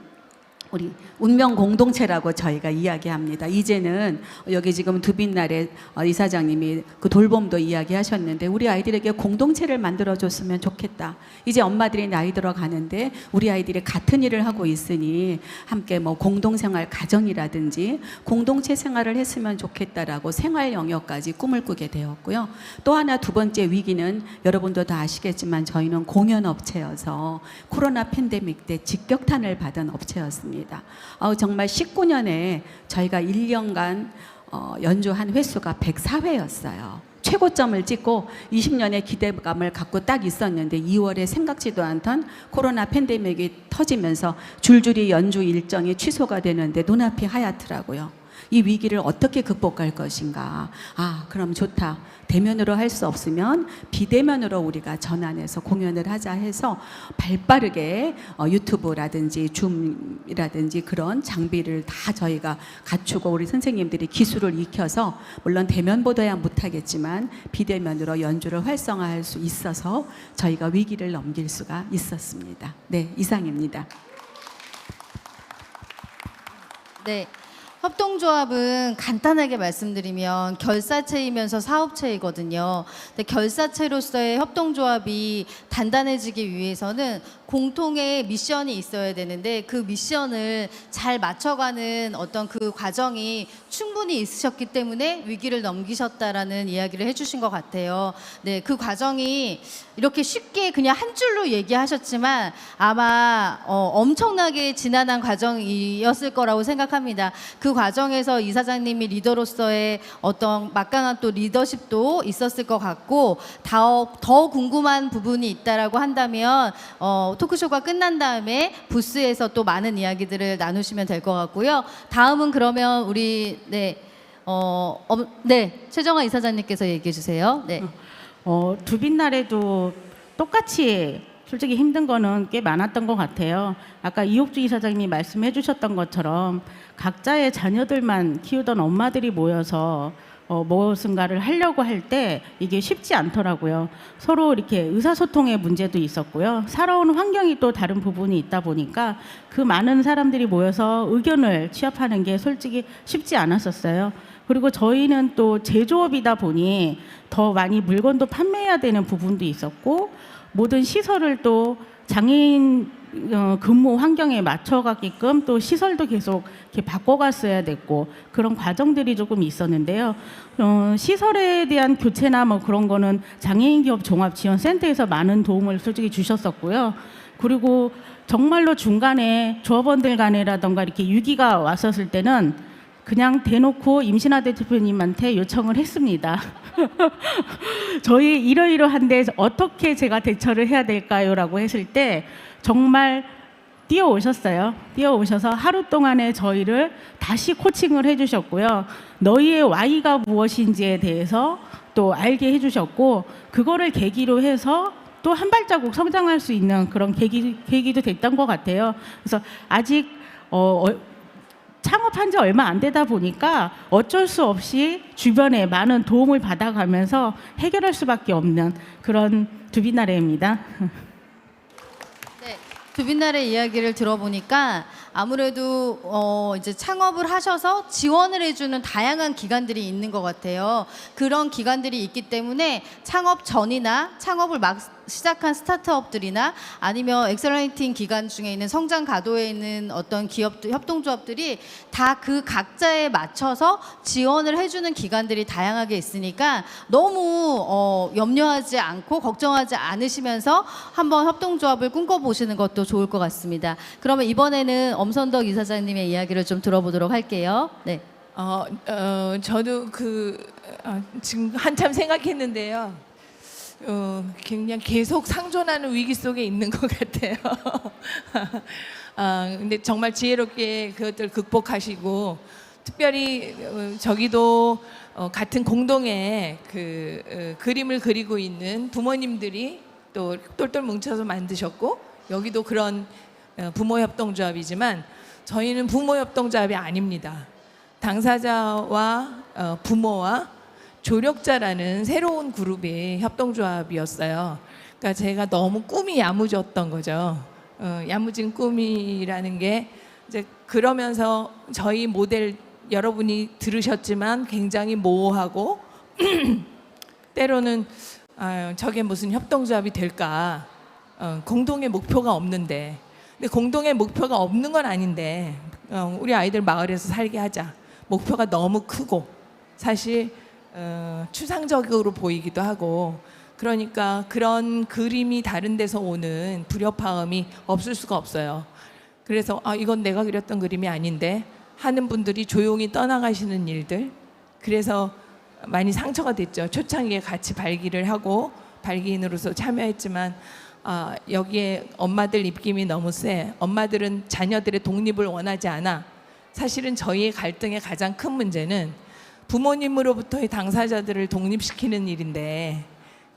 우리 운명 공동체라고 저희가 이야기합니다. 이제는 여기 지금 두빛날에 이사장님이 그 돌봄도 이야기하셨는데 우리 아이들에게 공동체를 만들어줬으면 좋겠다. 이제 엄마들이 나이 들어가는데 우리 아이들이 같은 일을 하고 있으니 함께 뭐 공동생활 가정이라든지 공동체 생활을 했으면 좋겠다라고 생활 영역까지 꿈을 꾸게 되었고요. 또 하나 두 번째 위기는 여러분도 다 아시겠지만 저희는 공연업체여서 코로나 팬데믹 때 직격탄을 받은 업체였습니다. 정말 19년에 저희가 1년간 연주한 횟수가 104회였어요. 최고점을 찍고 20년의 기대감을 갖고 딱 있었는데 2월에 생각지도 않던 코로나 팬데믹이 터지면서 줄줄이 연주 일정이 취소가 되는데 눈앞이 하얗더라고요. 이 위기를 어떻게 극복할 것인가. 그럼 좋다. 대면으로 할 수 없으면 비대면으로 우리가 전환해서 공연을 하자 해서 발빠르게 유튜브라든지 줌이라든지 그런 장비를 다 저희가 갖추고 우리 선생님들이 기술을 익혀서 물론 대면보다야 못하겠지만 비대면으로 연주를 활성화할 수 있어서 저희가 위기를 넘길 수가 있었습니다. 네, 이상입니다. 네. 협동조합은 간단하게 말씀드리면 결사체이면서 사업체이거든요. 근데 결사체로서의 협동조합이 단단해지기 위해서는 공통의 미션이 있어야 되는데 그 미션을 잘 맞춰가는 어떤 그 과정이 충분히 있으셨기 때문에 위기를 넘기셨다라는 이야기를 해주신 것 같아요. 네, 그 과정이 이렇게 쉽게 그냥 한 줄로 얘기하셨지만 아마 엄청나게 지난한 과정이었을 거라고 생각합니다. 그 과정에서 이사장님이 리더로서의 어떤 막강한 또 리더십도 있었을 것 같고 더 궁금한 부분이 있다라고 한다면 토크쇼가 끝난 다음에 부스에서 또 많은 이야기들을 나누시면 될 것 같고요. 다음은 그러면 우리 최정아 이사장님께서 얘기해 주세요. 네. 두빛날에도 똑같이 솔직히 힘든 거는 꽤 많았던 것 같아요. 아까 이옥주 이사장님이 말씀해 주셨던 것처럼 각자의 자녀들만 키우던 엄마들이 모여서 무엇인가를 하려고 할 때 이게 쉽지 않더라고요. 서로 이렇게 의사소통의 문제도 있었고요. 살아오는 환경이 또 다른 부분이 있다 보니까 그 많은 사람들이 모여서 의견을 취합하는 게 솔직히 쉽지 않았었어요. 그리고 저희는 또 제조업이다 보니 더 많이 물건도 판매해야 되는 부분도 있었고 모든 시설을 또 장애인 근무 환경에 맞춰가게끔 또 시설도 계속 이렇게 바꿔갔어야 됐고 그런 과정들이 조금 있었는데요. 시설에 대한 교체나 뭐 그런 거는 장애인 기업 종합 지원센터에서 많은 도움을 솔직히 주셨었고요. 그리고 정말로 중간에 조합원들 간에라던가 이렇게 위기가 왔었을 때는 그냥 대놓고 임신아 대표님한테 요청을 했습니다. 저희 이러이러한데 어떻게 제가 대처를 해야 될까요?라고 했을 때 정말 뛰어오셨어요. 뛰어오셔서 하루 동안에 저희를 다시 코칭을 해주셨고요. 너희의 Y가 무엇인지에 대해서 또 알게 해주셨고 그거를 계기로 해서 또 한 발자국 성장할 수 있는 그런 계기도 됐던 것 같아요. 그래서 아직 창업한 지 얼마 안 되다 보니까 어쩔 수 없이 주변에 많은 도움을 받아가면서 해결할 수밖에 없는 그런 두빈나래입니다. 네, 두빈나래 이야기를 들어보니까 아무래도 이제 창업을 하셔서 지원을 해주는 다양한 기관들이 있는 것 같아요. 그런 기관들이 있기 때문에 창업 전이나 창업을 막 시작한 스타트업들이나 아니면 엑셀러팅 기관 중에 있는 성장 가도에 있는 어떤 기업들, 협동조합들이 다 그 각자에 맞춰서 지원을 해주는 기관들이 다양하게 있으니까 너무 염려하지 않고 걱정하지 않으시면서 한번 협동조합을 꿈꿔보시는 것도 좋을 것 같습니다. 그러면 이번에는 엄선덕 이사장님의 이야기를 좀 들어보도록 할게요. 네. 저도 지금 한참 생각했는데요. 그냥 계속 상존하는 위기 속에 있는 것 같아요. 근데 정말 지혜롭게 그것들 극복하시고 특별히 저기도 같은 공동의 그림을 그리고 있는 부모님들이 또 똘똘 뭉쳐서 만드셨고 여기도 그런 부모 협동조합이지만 저희는 부모 협동조합이 아닙니다. 당사자와 부모와 조력자라는 새로운 그룹의 협동조합이었어요. 그러니까 제가 너무 꿈이 야무졌던 거죠. 야무진 꿈이라는 게 이제 그러면서 저희 모델 여러분이 들으셨지만 굉장히 모호하고 때로는 저게 무슨 협동조합이 될까? 공동의 목표가 없는데, 근데 공동의 목표가 없는 건 아닌데 우리 아이들 마을에서 살게 하자. 목표가 너무 크고 사실 추상적으로 보이기도 하고 그러니까 그런 그림이 다른 데서 오는 불협화음이 없을 수가 없어요. 그래서 이건 내가 그렸던 그림이 아닌데 하는 분들이 조용히 떠나가시는 일들 그래서 많이 상처가 됐죠. 초창기에 같이 발기를 하고 발기인으로서 참여했지만 여기에 엄마들 입김이 너무 세. 엄마들은 자녀들의 독립을 원하지 않아. 사실은 저희의 갈등의 가장 큰 문제는 부모님으로부터의 당사자들을 독립시키는 일인데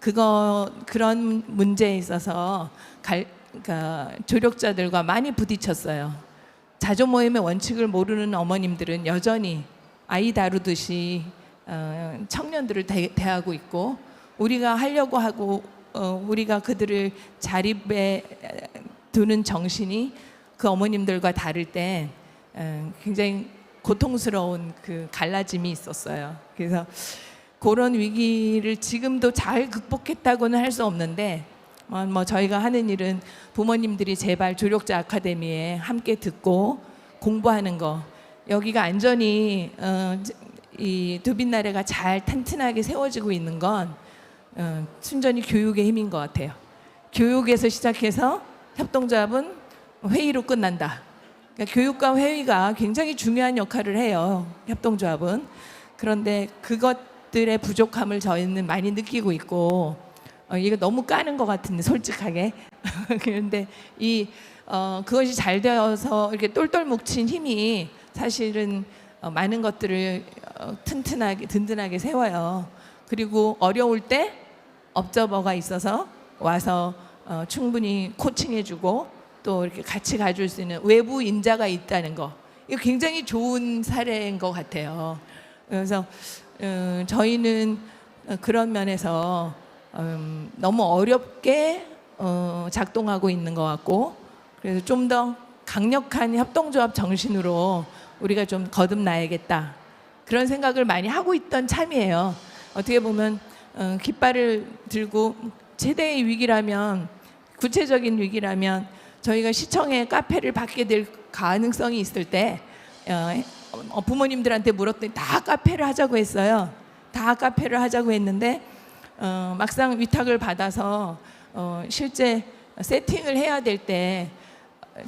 그런 문제에 있어서 그러니까 조력자들과 많이 부딪혔어요. 자조 모임의 원칙을 모르는 어머님들은 여전히 아이 다루듯이 청년들을 대하고 있고 우리가 하려고 하고 우리가 그들을 자립에 두는 정신이 그 어머님들과 다를 때 굉장히 고통스러운 그 갈라짐이 있었어요. 그래서 그런 위기를 지금도 잘 극복했다고는 할 수 없는데 뭐 저희가 하는 일은 부모님들이 제발 조력자 아카데미에 함께 듣고 공부하는 거 여기가 안전히 이 두빈나래가 잘 튼튼하게 세워지고 있는 건 순전히 교육의 힘인 것 같아요. 교육에서 시작해서 협동조합은 회의로 끝난다. 그러니까 교육과 회의가 굉장히 중요한 역할을 해요. 협동조합은. 그런데 그것들의 부족함을 저희는 많이 느끼고 있고 이거 너무 까는 것 같은데 솔직하게. 그런데 그것이 잘 되어서 이렇게 똘똘 뭉친 힘이 사실은 많은 것들을 튼튼하게 든든하게 세워요. 그리고 어려울 때 업저버가 있어서 와서 충분히 코칭해주고 또 이렇게 같이 가줄 수 있는 외부 인자가 있다는 거 이거 굉장히 좋은 사례인 것 같아요. 그래서 저희는 그런 면에서 너무 어렵게 작동하고 있는 것 같고 그래서 좀 더 강력한 협동조합 정신으로 우리가 좀 거듭나야겠다 그런 생각을 많이 하고 있던 참이에요. 어떻게 보면 깃발을 들고 최대의 위기라면 구체적인 위기라면 저희가 시청에 카페를 받게 될 가능성이 있을 때 부모님들한테 물었더니 다 카페를 하자고 했어요. 다 카페를 하자고 했는데 막상 위탁을 받아서 실제 세팅을 해야 될 때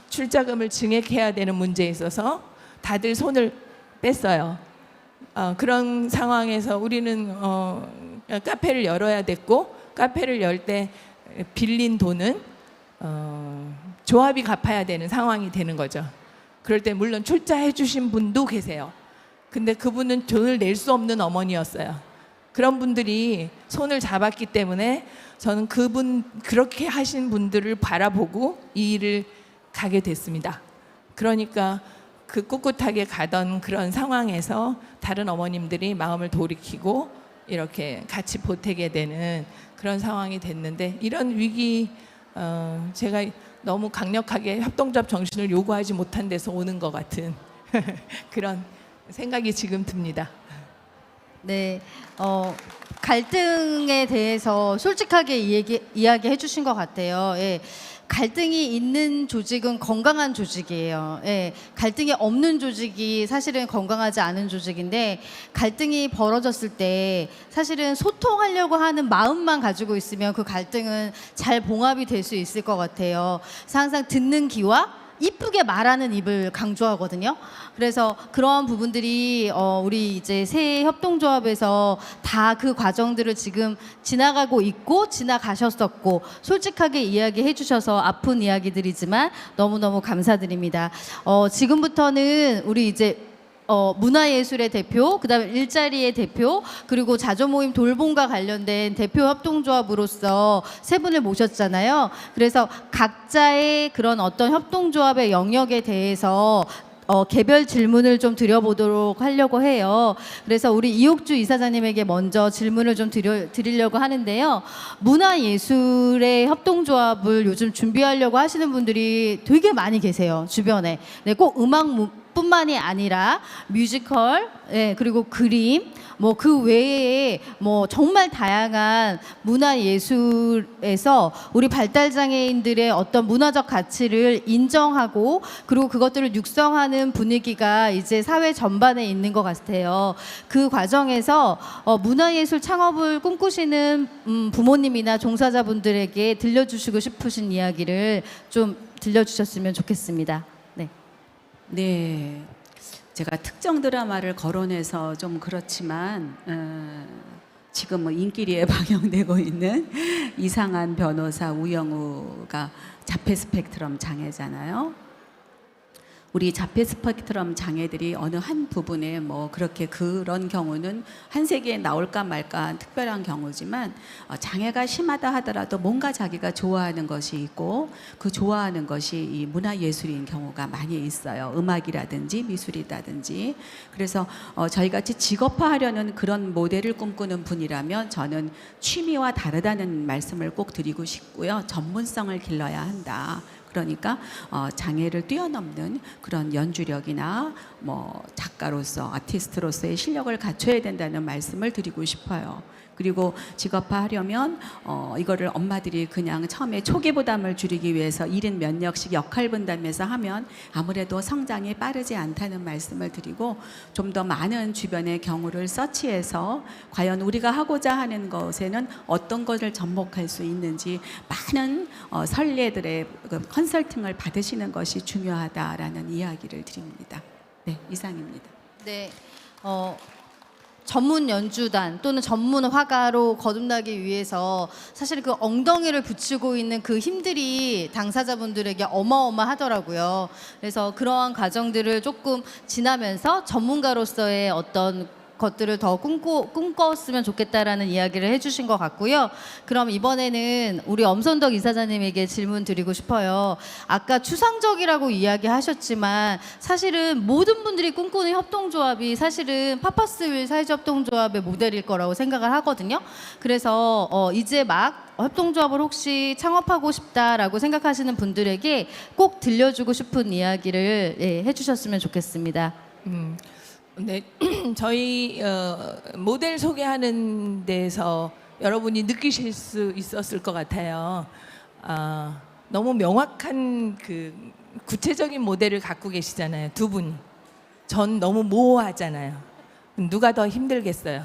출자금을 증액해야 되는 문제에 있어서 다들 손을 뺐어요. 그런 상황에서 우리는 카페를 열어야 됐고, 카페를 열 때 빌린 돈은 조합이 갚아야 되는 상황이 되는 거죠. 그럴 때 물론 출자해 주신 분도 계세요. 근데 그분은 돈을 낼 수 없는 어머니였어요. 그런 분들이 손을 잡았기 때문에 저는 그렇게 하신 분들을 바라보고 이 일을 가게 됐습니다. 그러니까 그 꿋꿋하게 가던 그런 상황에서 다른 어머님들이 마음을 돌이키고 이렇게 같이 보태게 되는 그런 상황이 됐는데, 이런 위기 제가 너무 강력하게 협동조합 정신을 요구하지 못한 데서 오는 것 같은 그런 생각이 지금 듭니다. 네, 갈등에 대해서 솔직하게 이야기해 주신 것 같아요. 예, 갈등이 있는 조직은 건강한 조직이에요. 예, 갈등이 없는 조직이 사실은 건강하지 않은 조직인데, 갈등이 벌어졌을 때 사실은 소통하려고 하는 마음만 가지고 있으면 그 갈등은 잘 봉합이 될 수 있을 것 같아요. 그래서 항상 듣는 귀와 이쁘게 말하는 입을 강조하거든요. 그래서 그런 부분들이 우리 이제 새 협동조합에서 다 그 과정들을 지금 지나가고 있고 지나가셨었고 솔직하게 이야기해 주셔서 아픈 이야기들이지만 너무너무 감사드립니다. 지금부터는 우리 이제 문화예술의 대표, 그다음에 일자리의 대표, 그리고 자조모임 돌봄과 관련된 대표 협동조합으로서 세 분을 모셨잖아요. 그래서 각자의 그런 어떤 협동조합의 영역에 대해서 개별 질문을 좀 드려보도록 하려고 해요. 그래서 우리 이옥주 이사장님에게 먼저 질문을 좀 드리려고 하는데요. 문화예술의 협동조합을 요즘 준비하려고 하시는 분들이 되게 많이 계세요, 주변에. 네, 꼭 뿐만이 아니라 뮤지컬, 예, 그리고 그림, 뭐 그 외에 뭐 정말 다양한 문화예술에서 우리 발달장애인들의 어떤 문화적 가치를 인정하고 그리고 그것들을 육성하는 분위기가 이제 사회 전반에 있는 것 같아요. 그 과정에서 문화예술 창업을 꿈꾸시는 부모님이나 종사자분들에게 들려주시고 싶으신 이야기를 좀 들려주셨으면 좋겠습니다. 네. 네, 제가 특정 드라마를 거론해서 좀 그렇지만 지금 뭐 인기리에 방영되고 있는 이상한 변호사 우영우가 자폐 스펙트럼 장애잖아요. 우리 자폐 스펙트럼 장애들이 어느 한 부분에 뭐 그렇게 그런 경우는 한 세계에 나올까 말까 특별한 경우지만 장애가 심하다 하더라도 뭔가 자기가 좋아하는 것이 있고 그 좋아하는 것이 이 문화예술인 경우가 많이 있어요. 음악이라든지 미술이라든지. 그래서 저희같이 직업화하려는 그런 모델을 꿈꾸는 분이라면 저는 취미와 다르다는 말씀을 꼭 드리고 싶고요. 전문성을 길러야 한다. 그러니까 장애를 뛰어넘는 그런 연주력이나 뭐 작가로서 아티스트로서의 실력을 갖춰야 된다는 말씀을 드리고 싶어요. 그리고 직업화하려면 이거를 엄마들이 그냥 처음에 초기 부담을 줄이기 위해서 1인 몇 역씩 역할 분담해서 하면 아무래도 성장이 빠르지 않다는 말씀을 드리고 좀 더 많은 주변의 경우를 서치해서 과연 우리가 하고자 하는 것에는 어떤 것을 접목할 수 있는지 많은 선례들의 컨설팅을 받으시는 것이 중요하다라는 이야기를 드립니다. 네, 이상입니다. 네. 전문 연주단 또는 전문 화가로 거듭나기 위해서 사실 그 엉덩이를 붙이고 있는 그 힘들이 당사자분들에게 어마어마하더라고요. 그래서 그러한 과정들을 조금 지나면서 전문가로서의 어떤 것들을 더 꿈꿨으면 좋겠다라는 이야기를 해주신 것 같고요. 그럼 이번에는 우리 엄선덕 이사장님에게 질문 드리고 싶어요. 아까 추상적이라고 이야기하셨지만 사실은 모든 분들이 꿈꾸는 협동조합이 사실은 파파스윌 사회협동조합의 모델일 거라고 생각을 하거든요. 그래서 이제 막 협동조합을 혹시 창업하고 싶다라고 생각하시는 분들에게 꼭 들려주고 싶은 이야기를 해주셨으면 좋겠습니다. 네, 저희 모델 소개하는 데서 여러분이 느끼실 수 있었을 것 같아요. 너무 명확한 그 구체적인 모델을 갖고 계시잖아요. 두 분이. 전 너무 모호하잖아요. 누가 더 힘들겠어요.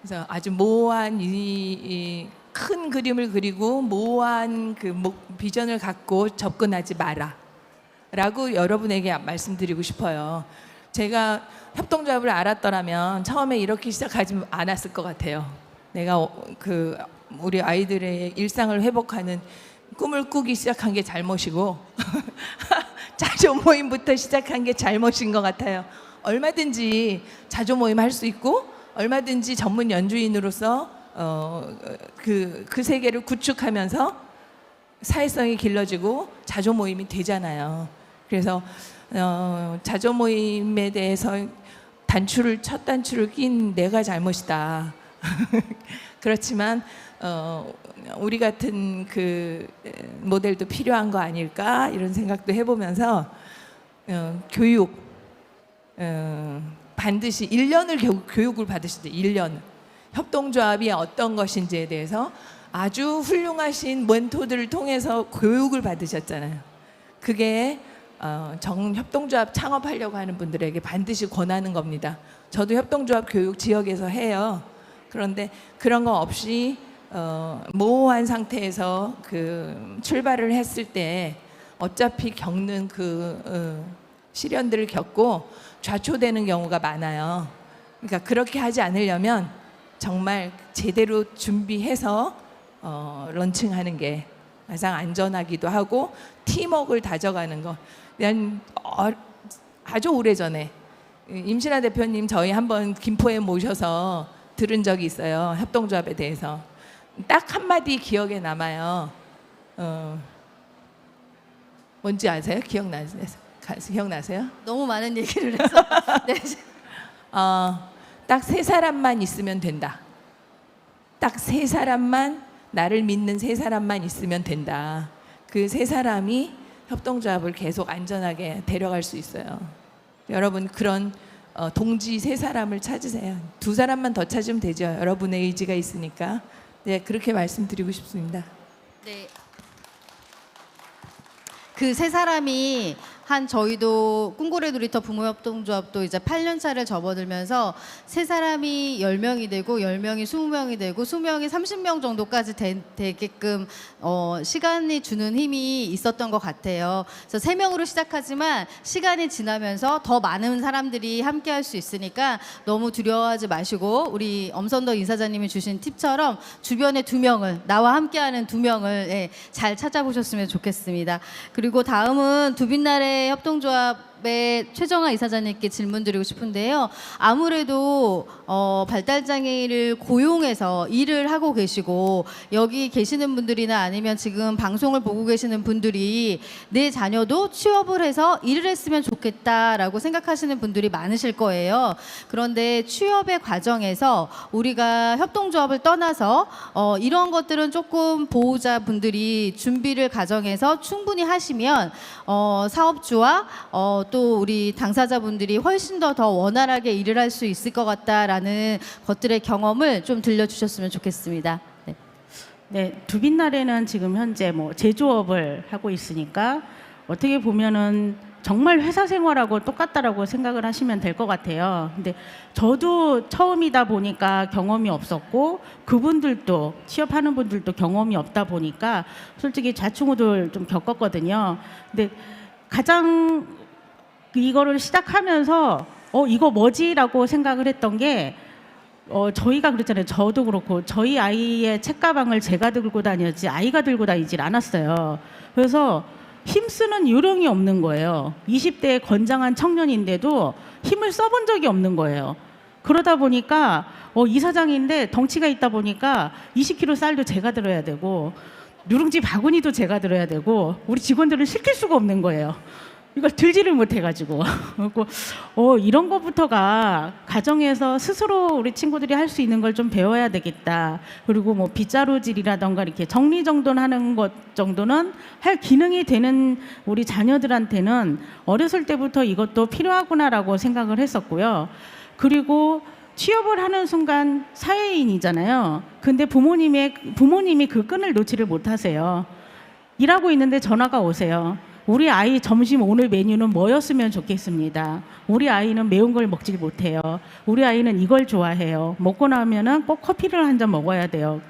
그래서 아주 모호한 이 큰 그림을 그리고 모호한 그 비전을 갖고 접근하지 마라 라고 여러분에게 말씀드리고 싶어요. 제가 협동조합을 알았더라면 처음에 이렇게 시작하지 않았을 것 같아요. 내가 그 우리 아이들의 일상을 회복하는 꿈을 꾸기 시작한 게 잘못이고 자조 모임부터 시작한 게 잘못인 것 같아요. 얼마든지 자조 모임 할 수 있고 얼마든지 전문 연주인으로서 그 세계를 구축하면서 사회성이 길러지고 자조 모임이 되잖아요. 그래서 자조 모임에 대해서 첫 단추를 낀 내가 잘못이다. 그렇지만 우리 같은 그 모델도 필요한 거 아닐까 이런 생각도 해보면서 교육 반드시 1년을 교육을 받으시죠. 1년 협동조합이 어떤 것인지에 대해서 아주 훌륭하신 멘토들을 통해서 교육을 받으셨잖아요. 그게 협동조합 창업하려고 하는 분들에게 반드시 권하는 겁니다. 저도 협동조합 교육 지역에서 해요. 그런데 그런 거 없이 모호한 상태에서 그 출발을 했을 때 어차피 겪는 그 시련들을 겪고 좌초되는 경우가 많아요. 그러니까 그렇게 하지 않으려면 정말 제대로 준비해서 런칭하는 게 가장 안전하기도 하고 팀워크를 다져가는 거. 아주 오래전에 임신아 대표님 저희 한번 김포에 모셔서 들은 적이 있어요. 협동조합에 대해서. 딱 한마디 기억에 남아요. 뭔지 아세요? 기억나세요? 너무 많은 얘기를 해서 네. 딱 세 사람만 있으면 된다. 딱 세 사람만, 나를 믿는 세 사람만 있으면 된다. 그 세 사람이 협동조합을 계속 안전하게 데려갈 수 있어요. 여러분 그런 동지 세 사람을 찾으세요. 두 사람만 더 찾으면 되죠. 여러분의 의지가 있으니까. 네, 그렇게 말씀드리고 싶습니다. 네. 그 세 사람이 저희도 꿈고래 놀이터 부모협동조합도 이제 8년 차를 접어들면서 세 사람이 10명이 되고 10명이 20명이 되고 20명이 30명 정도까지 되게끔 시간이 주는 힘이 있었던 것 같아요. 그래서 3명으로 시작하지만 시간이 지나면서 더 많은 사람들이 함께 할 수 있으니까 너무 두려워하지 마시고 우리 엄선덕 이사장님이 주신 팁처럼 주변에 2명을 나와 함께하는 2명을 잘 찾아보셨으면 좋겠습니다. 그리고 다음은 두빛날의 협동조합의 최정아 이사장님께 질문드리고 싶은데요. 아무래도 발달장애인을 고용해서 일을 하고 계시고 여기 계시는 분들이나 아니면 지금 방송을 보고 계시는 분들이 내 자녀도 취업을 해서 일을 했으면 좋겠다라고 생각하시는 분들이 많으실 거예요. 그런데 취업의 과정에서 우리가 협동조합을 떠나서 이런 것들은 조금 보호자분들이 준비를 가정해서 충분히 하시면 사업주와 또 우리 당사자분들이 훨씬 더 원활하게 일을 할 수 있을 것 같다라는 것들의 경험을 좀 들려주셨으면 좋겠습니다. 네. 네, 두빛날에는 지금 현재 제조업을 하고 있으니까 어떻게 보면은 정말 회사 생활하고 똑같다라고 생각을 하시면 될 것 같아요. 근데 저도 처음이다 보니까 경험이 없었고 그분들도 취업하는 분들도 경험이 없다 보니까 솔직히 좌충우돌 좀 겪었거든요. 근데 가장 이거를 시작하면서 이거 뭐지라고 생각을 했던 게 저희가 그랬잖아요. 저도 그렇고 저희 아이의 책가방을 제가 들고 다녔지 아이가 들고 다니질 않았어요. 그래서 힘쓰는 요령이 없는 거예요. 20대의 건장한 청년인데도 힘을 써본 적이 없는 거예요. 그러다 보니까 이사장인데 덩치가 있다 보니까 20kg 쌀도 제가 들어야 되고 누룽지 바구니도 제가 들어야 되고 우리 직원들은 시킬 수가 없는 거예요. 이걸 들지를 못해가지고 이런 것부터가 가정에서 스스로 우리 친구들이 할 수 있는 걸 좀 배워야 되겠다. 그리고 빗자루질이라던가 이렇게 정리정돈하는 것 정도는 할 기능이 되는 우리 자녀들한테는 어렸을 때부터 이것도 필요하구나라고 생각을 했었고요. 그리고 취업을 하는 순간 사회인이잖아요. 근데 부모님이 그 끈을 놓지를 못하세요. 일하고 있는데 전화가 오세요. 우리 아이 점심 오늘 메뉴는 뭐였으면 좋겠습니다. 우리 아이는 매운 걸 먹지 못해요. 우리 아이는 이걸 좋아해요. 먹고 나면은 꼭 커피를 한 잔 먹어야 돼요.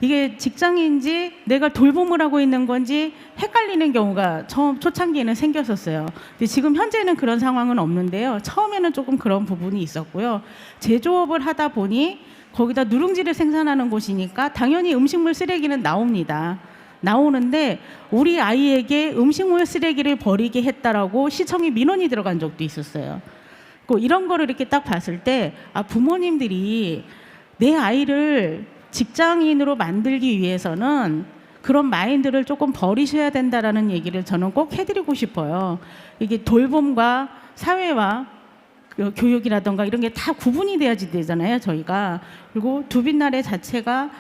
이게 직장인지 내가 돌봄을 하고 있는 건지 헷갈리는 경우가 처음 초창기에는 생겼었어요. 근데 지금 현재는 그런 상황은 없는데요. 처음에는 조금 그런 부분이 있었고요. 제조업을 하다 보니 거기다 누룽지를 생산하는 곳이니까 당연히 음식물 쓰레기는 나오는데 우리 아이에게 음식물 쓰레기를 버리게 했다라고 시청에 민원이 들어간 적도 있었어요. 이런 거를 이렇게 딱 봤을 때 부모님들이 내 아이를 직장인으로 만들기 위해서는 그런 마인드를 조금 버리셔야 된다라는 얘기를 저는 꼭 해드리고 싶어요. 이게 돌봄과 사회와 교육이라던가 이런 게 다 구분이 돼야지 되잖아요, 저희가. 그리고 두빛나래 자체가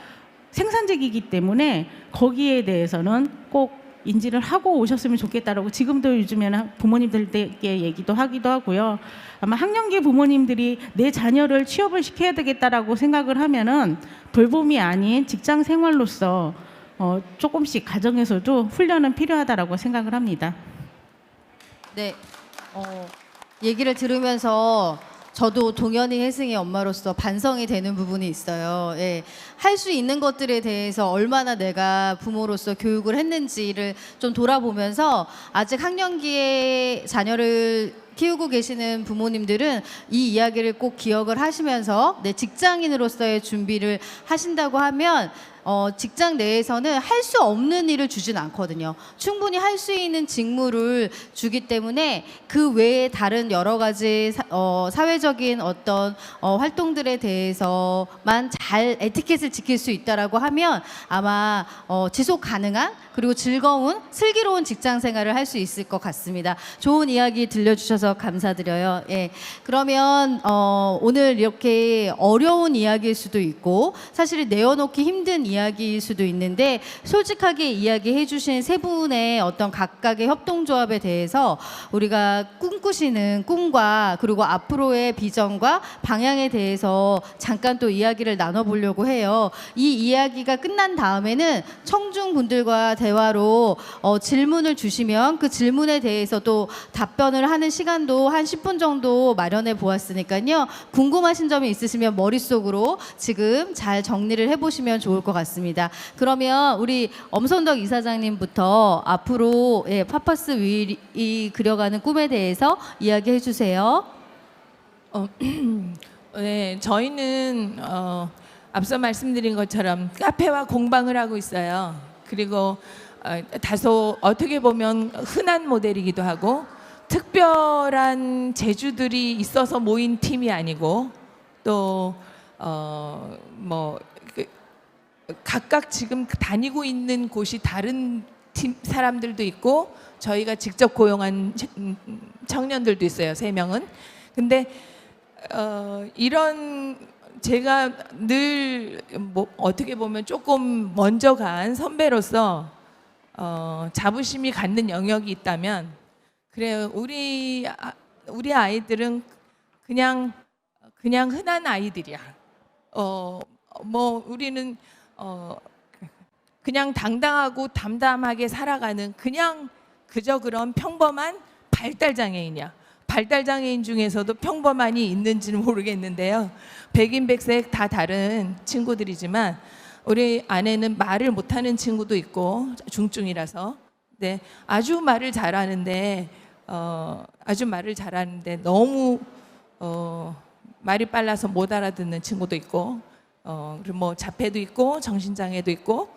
생산직이기 때문에 거기에 대해서는 꼭 인지를 하고 오셨으면 좋겠다라고 지금도 요즘에는 부모님들께 얘기도 하기도 하고요. 아마 학령기 부모님들이 내 자녀를 취업을 시켜야 되겠다라고 생각을 하면은 돌봄이 아닌 직장 생활로서 조금씩 가정에서도 훈련은 필요하다라고 생각을 합니다. 네, 얘기를 들으면서 저도 동현이 혜승의 엄마로서 반성이 되는 부분이 있어요. 예, 할 수 있는 것들에 대해서 얼마나 내가 부모로서 교육을 했는지를 좀 돌아보면서 아직 학령기에 자녀를 키우고 계시는 부모님들은 이 이야기를 꼭 기억을 하시면서 내 직장인으로서의 준비를 하신다고 하면 직장 내에서는 할 수 없는 일을 주진 않거든요. 충분히 할 수 있는 직무를 주기 때문에 그 외에 다른 여러 가지 사회적인 어떤 활동들에 대해서만 잘 에티켓을 지킬 수 있다라고 하면 아마 지속 가능한 그리고 즐거운 슬기로운 직장 생활을 할 수 있을 것 같습니다. 좋은 이야기 들려주셔서 감사드려요. 예, 그러면 오늘 이렇게 어려운 이야기일 수도 있고 사실 내어놓기 힘든 이야기일 수도 있는데 솔직하게 이야기해 주신 세 분의 어떤 각각의 협동조합에 대해서 우리가 꿈꾸시는 꿈과 그리고 앞으로의 비전과 방향에 대해서 잠깐 또 이야기를 나눠보려고 해요. 이 이야기가 끝난 다음에는 청중분들과 대화로 질문을 주시면 그 질문에 대해서 또 답변을 하는 시간도 한 10분 정도 마련해 보았으니까요. 궁금하신 점이 있으시면 머릿속으로 지금 잘 정리를 해보시면 좋을 것 같습니다. 그러면 우리 엄선덕 이사장님부터 앞으로 파파스 윌이 그려가는 꿈에 대해서 이야기해 주세요. 네, 저희는 앞서 말씀드린 것처럼 카페와 공방을 하고 있어요. 그리고 다소 어떻게 보면 흔한 모델이기도 하고 특별한 재주들이 있어서 모인 팀이 아니고 또 각각 지금 다니고 있는 곳이 다른 팀 사람들도 있고 저희가 직접 고용한 청년들도 있어요. 3명은. 근데 이런 제가 늘 어떻게 보면 조금 먼저 간 선배로서 자부심이 갖는 영역이 있다면 그래요. 우리 아이들은 그냥 흔한 아이들이야. 우리는 그냥 당당하고 담담하게 살아가는 그저 그런 평범한 발달장애인이야. 발달장애인 중에서도 평범한이 있는지는 모르겠는데요. 백인백색 다 다른 친구들이지만 우리 안에는 말을 못하는 친구도 있고 중증이라서 네, 아주 말을 잘하는데 너무 말이 빨라서 못 알아듣는 친구도 있고 그리고 자폐도 있고 정신장애도 있고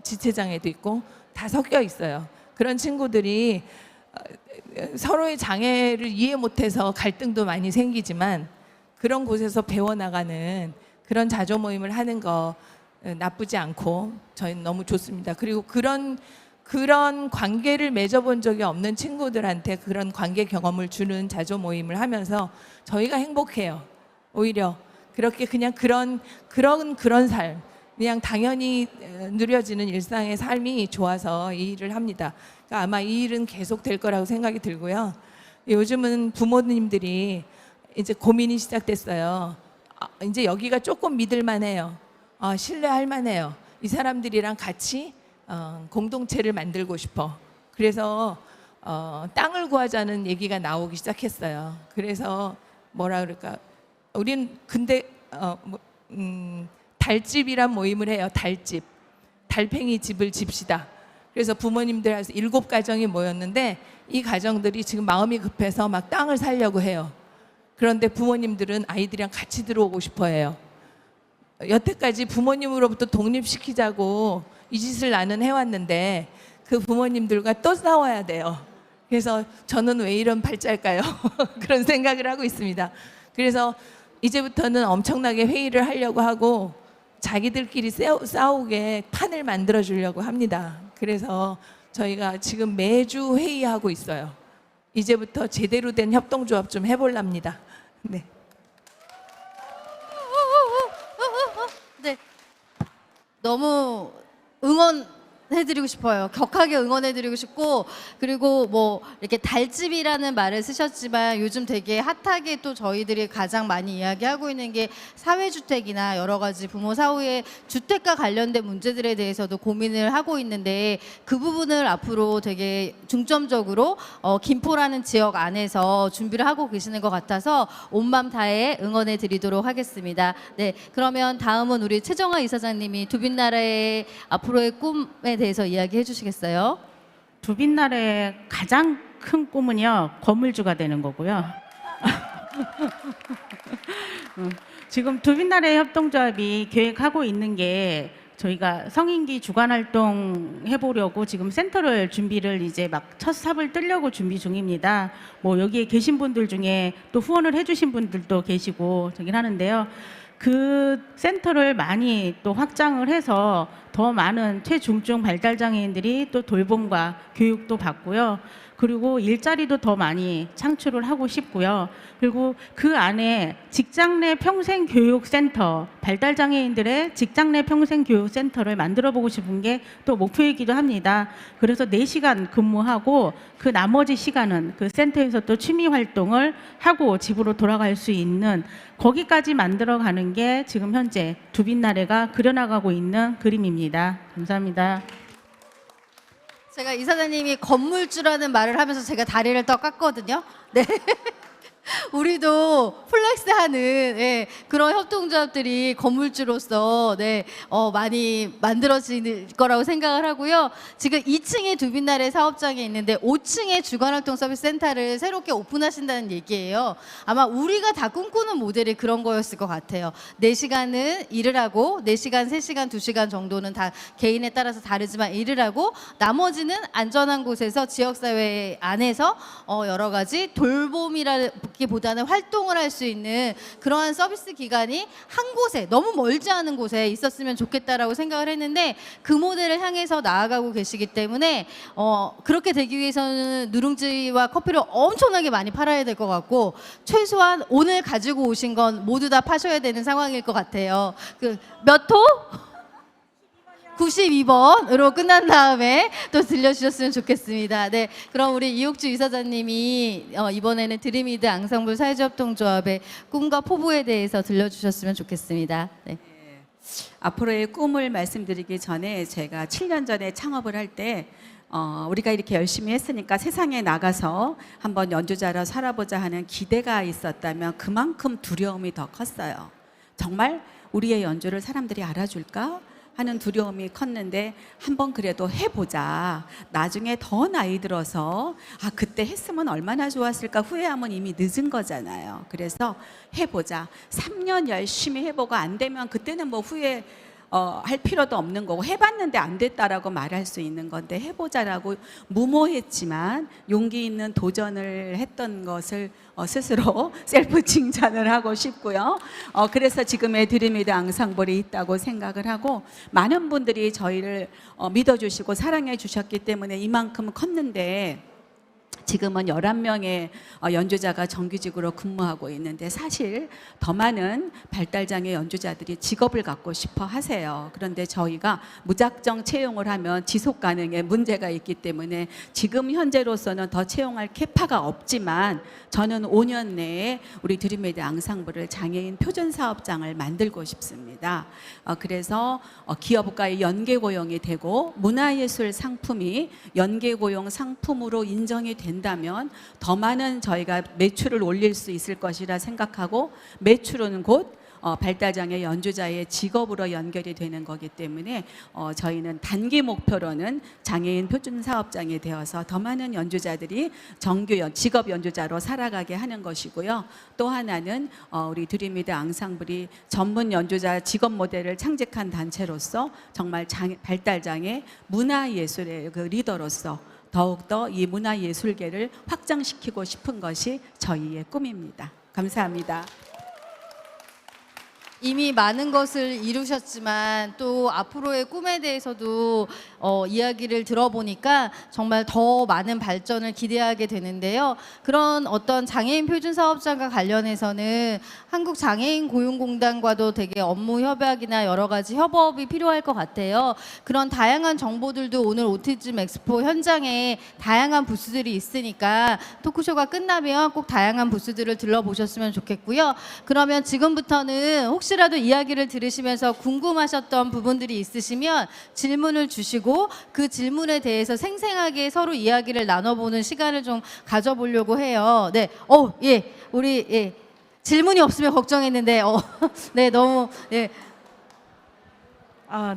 지체장애도 있고 다 섞여 있어요. 그런 친구들이 서로의 장애를 이해 못해서 갈등도 많이 생기지만 그런 곳에서 배워나가는 그런 자조 모임을 하는 거 나쁘지 않고 저희는 너무 좋습니다. 그리고 그런 관계를 맺어본 적이 없는 친구들한테 그런 관계 경험을 주는 자조 모임을 하면서 저희가 행복해요. 오히려 그렇게 그냥 그런 삶, 그냥 당연히 누려지는 일상의 삶이 좋아서 이 일을 합니다. 그러니까 아마 이 일은 계속 될 거라고 생각이 들고요. 요즘은 부모님들이 이제 고민이 시작됐어요. 이제 여기가 조금 믿을만해요. 신뢰할 만해요. 이 사람들이랑 같이 공동체를 만들고 싶어. 그래서 땅을 구하자는 얘기가 나오기 시작했어요. 그래서 뭐라 그럴까? 우린 근데 달집이란 모임을 해요. 달집. 달팽이 집을 집시다. 그래서 부모님들 해서 7가정이 모였는데 이 가정들이 지금 마음이 급해서 막 땅을 사려고 해요. 그런데 부모님들은 아이들이랑 같이 들어오고 싶어 해요. 여태까지 부모님으로부터 독립시키자고 이 짓을 나는 해왔는데 그 부모님들과 또 싸워야 돼요. 그래서 저는 왜 이런 팔자일까요? 그런 생각을 하고 있습니다. 그래서 이제부터는 엄청나게 회의를 하려고 하고 자기들끼리 싸우게 판을 만들어 주려고 합니다. 그래서 저희가 지금 매주 회의하고 있어요. 이제부터 제대로 된 협동조합 좀 해볼랍니다. 네. 네. 너무 응원해드리고 싶어요. 격하게 응원해드리고 싶고, 그리고 뭐 이렇게 달집이라는 말을 쓰셨지만 요즘 되게 핫하게 또 저희들이 가장 많이 이야기하고 있는 게 사회주택이나 여러 가지 부모 사후의 주택과 관련된 문제들에 대해서도 고민을 하고 있는데, 그 부분을 앞으로 되게 중점적으로 김포라는 지역 안에서 준비를 하고 계시는 것 같아서 온맘 다해 응원해 드리도록 하겠습니다. 네, 그러면 다음은 우리 최정화 이사장님이 두빛나라의 앞으로의 꿈에 대해서 이야기해 주시겠어요? 두빛날의 가장 큰 꿈은요, 건물주가 되는 거고요. 지금 두빛날의 협동조합이 계획하고 있는 게, 저희가 성인기 주간활동 해보려고 지금 센터를 준비를 이제 막 첫 삽을 뜨려고 준비 중입니다. 뭐 여기에 계신 분들 중에 또 후원을 해주신 분들도 계시고 저긴 하는데요. 그 센터를 많이 또 확장을 해서 더 많은 최중증 발달장애인들이 또 돌봄과 교육도 받고요. 그리고 일자리도 더 많이 창출을 하고 싶고요. 그리고 그 안에 직장 내 평생교육센터, 발달장애인들의 직장 내 평생교육센터를 만들어 보고 싶은 게 또 목표이기도 합니다. 그래서 4시간 근무하고 그 나머지 시간은 그 센터에서 또 취미 활동을 하고 집으로 돌아갈 수 있는, 거기까지 만들어 가는 게 지금 현재 두빛나래가 그려나가고 있는 그림입니다. 감사합니다. 제가 이사장님이 건물주라는 말을 하면서 제가 다리를 떠 깠거든요. 네. 우리도 플렉스하는, 예, 그런 협동조합들이 건물주로서, 네, 많이 만들어질 거라고 생각을 하고요. 지금 2층에 두빛나래 사업장에 있는데 5층에 주간활동 서비스 센터를 새롭게 오픈하신다는 얘기예요. 아마 우리가 다 꿈꾸는 모델이 그런 거였을 것 같아요. 4시간은 일을 하고 4시간, 3시간, 2시간 정도는 다 개인에 따라서 다르지만 일을 하고, 나머지는 안전한 곳에서 지역사회 안에서 여러 가지 돌봄이라기보다는 활동을 할 수 있는 그러한 서비스 기관이 한 곳에, 너무 멀지 않은 곳에 있었으면 좋겠다라고 생각을 했는데, 그 모델을 향해서 나아가고 계시기 때문에 그렇게 되기 위해서는 누룽지와 커피를 엄청나게 많이 팔아야 될 것 같고, 최소한 오늘 가지고 오신 건 모두 다 파셔야 되는 상황일 것 같아요. 그 몇 호? 92번으로 끝난 다음에 또 들려주셨으면 좋겠습니다. 네, 그럼 우리 이옥주 이사장님이 이번에는 드림이드 앙상블 사회조합동조합의 꿈과 포부에 대해서 들려주셨으면 좋겠습니다. 네. 앞으로의 꿈을 말씀드리기 전에, 제가 7년 전에 창업을 할 때 우리가 이렇게 열심히 했으니까 세상에 나가서 한번 연주자로 살아보자 하는 기대가 있었다면 그만큼 두려움이 더 컸어요. 정말 우리의 연주를 사람들이 알아줄까 하는 두려움이 컸는데, 한번 그래도 해보자. 나중에 더 나이 들어서 그때 했으면 얼마나 좋았을까 후회하면 이미 늦은 거잖아요. 그래서 해보자. 3년 열심히 해보고 안 되면 그때는 뭐 후회 할 필요도 없는 거고, 해봤는데 안 됐다라고 말할 수 있는 건데, 해보자라고 무모했지만 용기 있는 도전을 했던 것을 스스로 셀프 칭찬을 하고 싶고요. 그래서 지금의 드림이드 앙상블이 있다고 생각을 하고, 많은 분들이 저희를 믿어주시고 사랑해 주셨기 때문에 이만큼 컸는데, 지금은 11명의 연주자가 정규직으로 근무하고 있는데 사실 더 많은 발달장애 연주자들이 직업을 갖고 싶어 하세요. 그런데 저희가 무작정 채용을 하면 지속 가능에 문제가 있기 때문에 지금 현재로서는 더 채용할 캐파가 없지만 저는 5년 내에 우리 드림메드 앙상블을 장애인 표준 사업장을 만들고 싶습니다. 그래서 기업과의 연계 고용이 되고 문화예술 상품이 연계 고용 상품으로 인정이 된다면 더 많은 저희가 매출을 올릴 수 있을 것이라 생각하고 매출은 곧 발달장애 연주자의 직업으로 연결이 되는 거기 때문에 저희는 단기 목표로는 장애인 표준 사업장이 되어서 더 많은 연주자들이 정규 직업 연주자로 살아가게 하는 것이고요. 또 하나는 우리 드림미드 앙상블이 전문 연주자 직업 모델을 창직한 단체로서 정말 발달장애 문화예술의 그 리더로서 더욱더 이 문화예술계를 확장시키고 싶은 것이 저희의 꿈입니다. 감사합니다. 이미 많은 것을 이루셨지만 또 앞으로의 꿈에 대해서도 이야기를 들어보니까 정말 더 많은 발전을 기대하게 되는데요. 그런 어떤 장애인 표준 사업장과 관련해서는 한국장애인고용공단과도 되게 업무 협약이나 여러 가지 협업이 필요할 것 같아요. 그런 다양한 정보들도 오늘 오티즘 엑스포 현장에 다양한 부스들이 있으니까 토크쇼가 끝나면 꼭 다양한 부스들을 들러보셨으면 좋겠고요. 그러면 지금부터는 혹시라도 이야기를 들으시면서 궁금하셨던 부분들이 있으시면 질문을 주시고 그 질문에 대해서 생생하게 서로 이야기를 나눠보는 시간을 좀 가져보려고 해요. 네, 예, 우리 예. 질문이 없으면 걱정했는데, 네, 너무 예.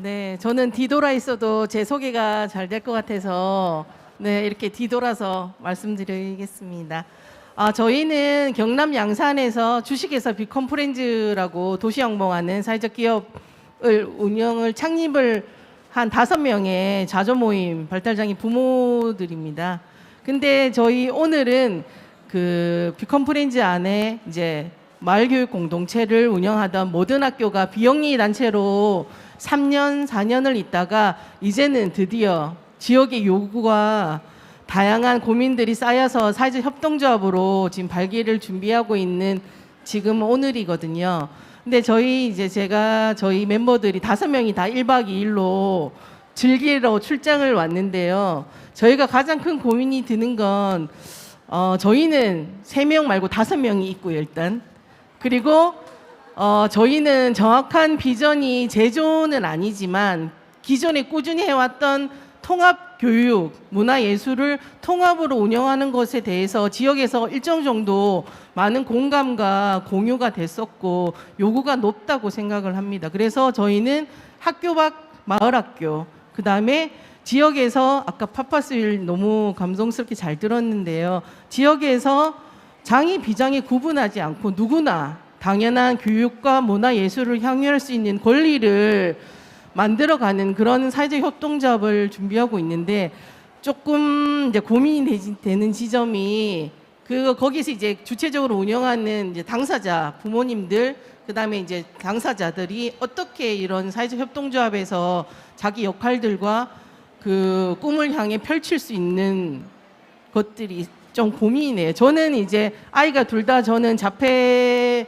네. 저는 뒤돌아 있어도 제 소개가 잘 될 것 같아서 네, 이렇게 뒤돌아서 말씀드리겠습니다. 저희는 경남 양산에서 주식회사 비컨프렌즈라고 도시영봉하는 사회적 기업을 창립을 한 5명의 자조 모임 발달장애 부모들입니다. 근데 저희 오늘은 그 비컨프렌즈 안에 이제 마을교육 공동체를 운영하던 모든 학교가 비영리 단체로 3년, 4년을 있다가 이제는 드디어 지역의 요구와 다양한 고민들이 쌓여서 사회적 협동조합으로 지금 발기를 준비하고 있는 지금 오늘이거든요. 근데 저희 멤버들이 5명이 다 1박 2일로 즐기러 출장을 왔는데요. 저희가 가장 큰 고민이 드는 건 저희는 3명 말고 5명이 있고요, 일단. 그리고 저희는 정확한 비전이 제조는 아니지만 기존에 꾸준히 해왔던 통합 교육, 문화예술을 통합으로 운영하는 것에 대해서 지역에서 일정 정도 많은 공감과 공유가 됐었고 요구가 높다고 생각을 합니다. 그래서 저희는 학교 밖 마을학교, 그 다음에 지역에서 아까 파파스윌 너무 감동스럽게 잘 들었는데요. 지역에서 장애, 비장애 구분하지 않고 누구나 당연한 교육과 문화예술을 향유할 수 있는 권리를 만들어가는 그런 사회적 협동조합을 준비하고 있는데 조금 이제 고민이 되는 지점이 거기서 이제 주체적으로 운영하는 이제 당사자 부모님들 그다음에 이제 당사자들이 어떻게 이런 사회적 협동조합에서 자기 역할들과 그 꿈을 향해 펼칠 수 있는 것들이 좀 고민이네요. 저는 이제 아이가 둘 다 저는 자폐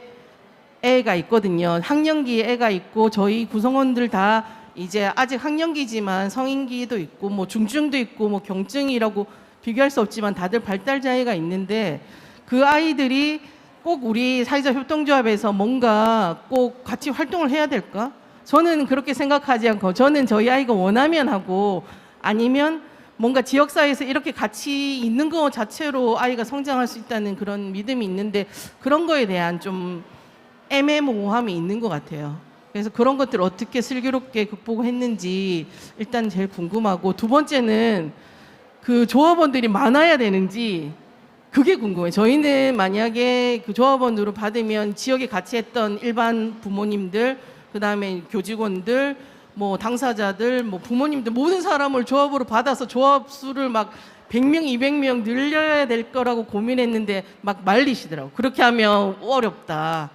애가 있거든요. 학령기 애가 있고 저희 구성원들 다 이제 아직 학령기지만 성인기도 있고 뭐 중증도 있고 뭐 경증이라고 비교할 수 없지만 다들 발달 장애가 있는데 그 아이들이 꼭 우리 사회적 협동조합에서 뭔가 꼭 같이 활동을 해야 될까? 저는 그렇게 생각하지 않고 저는 저희 아이가 원하면 하고 아니면 뭔가 지역사회에서 이렇게 같이 있는 것 자체로 아이가 성장할 수 있다는 그런 믿음이 있는데 그런 거에 대한 좀 애매모호함이 있는 것 같아요. 그래서 그런 것들을 어떻게 슬기롭게 극복했는지 일단 제일 궁금하고 두 번째는 그 조합원들이 많아야 되는지 그게 궁금해요. 저희는 만약에 그 조합원으로 받으면 지역에 같이 했던 일반 부모님들 그다음에 교직원들 뭐 당사자들 뭐 부모님들 모든 사람을 조합으로 받아서 조합 수를 막 100명 200명 늘려야 될 거라고 고민했는데 막 말리시더라고요. 그렇게 하면 어렵다.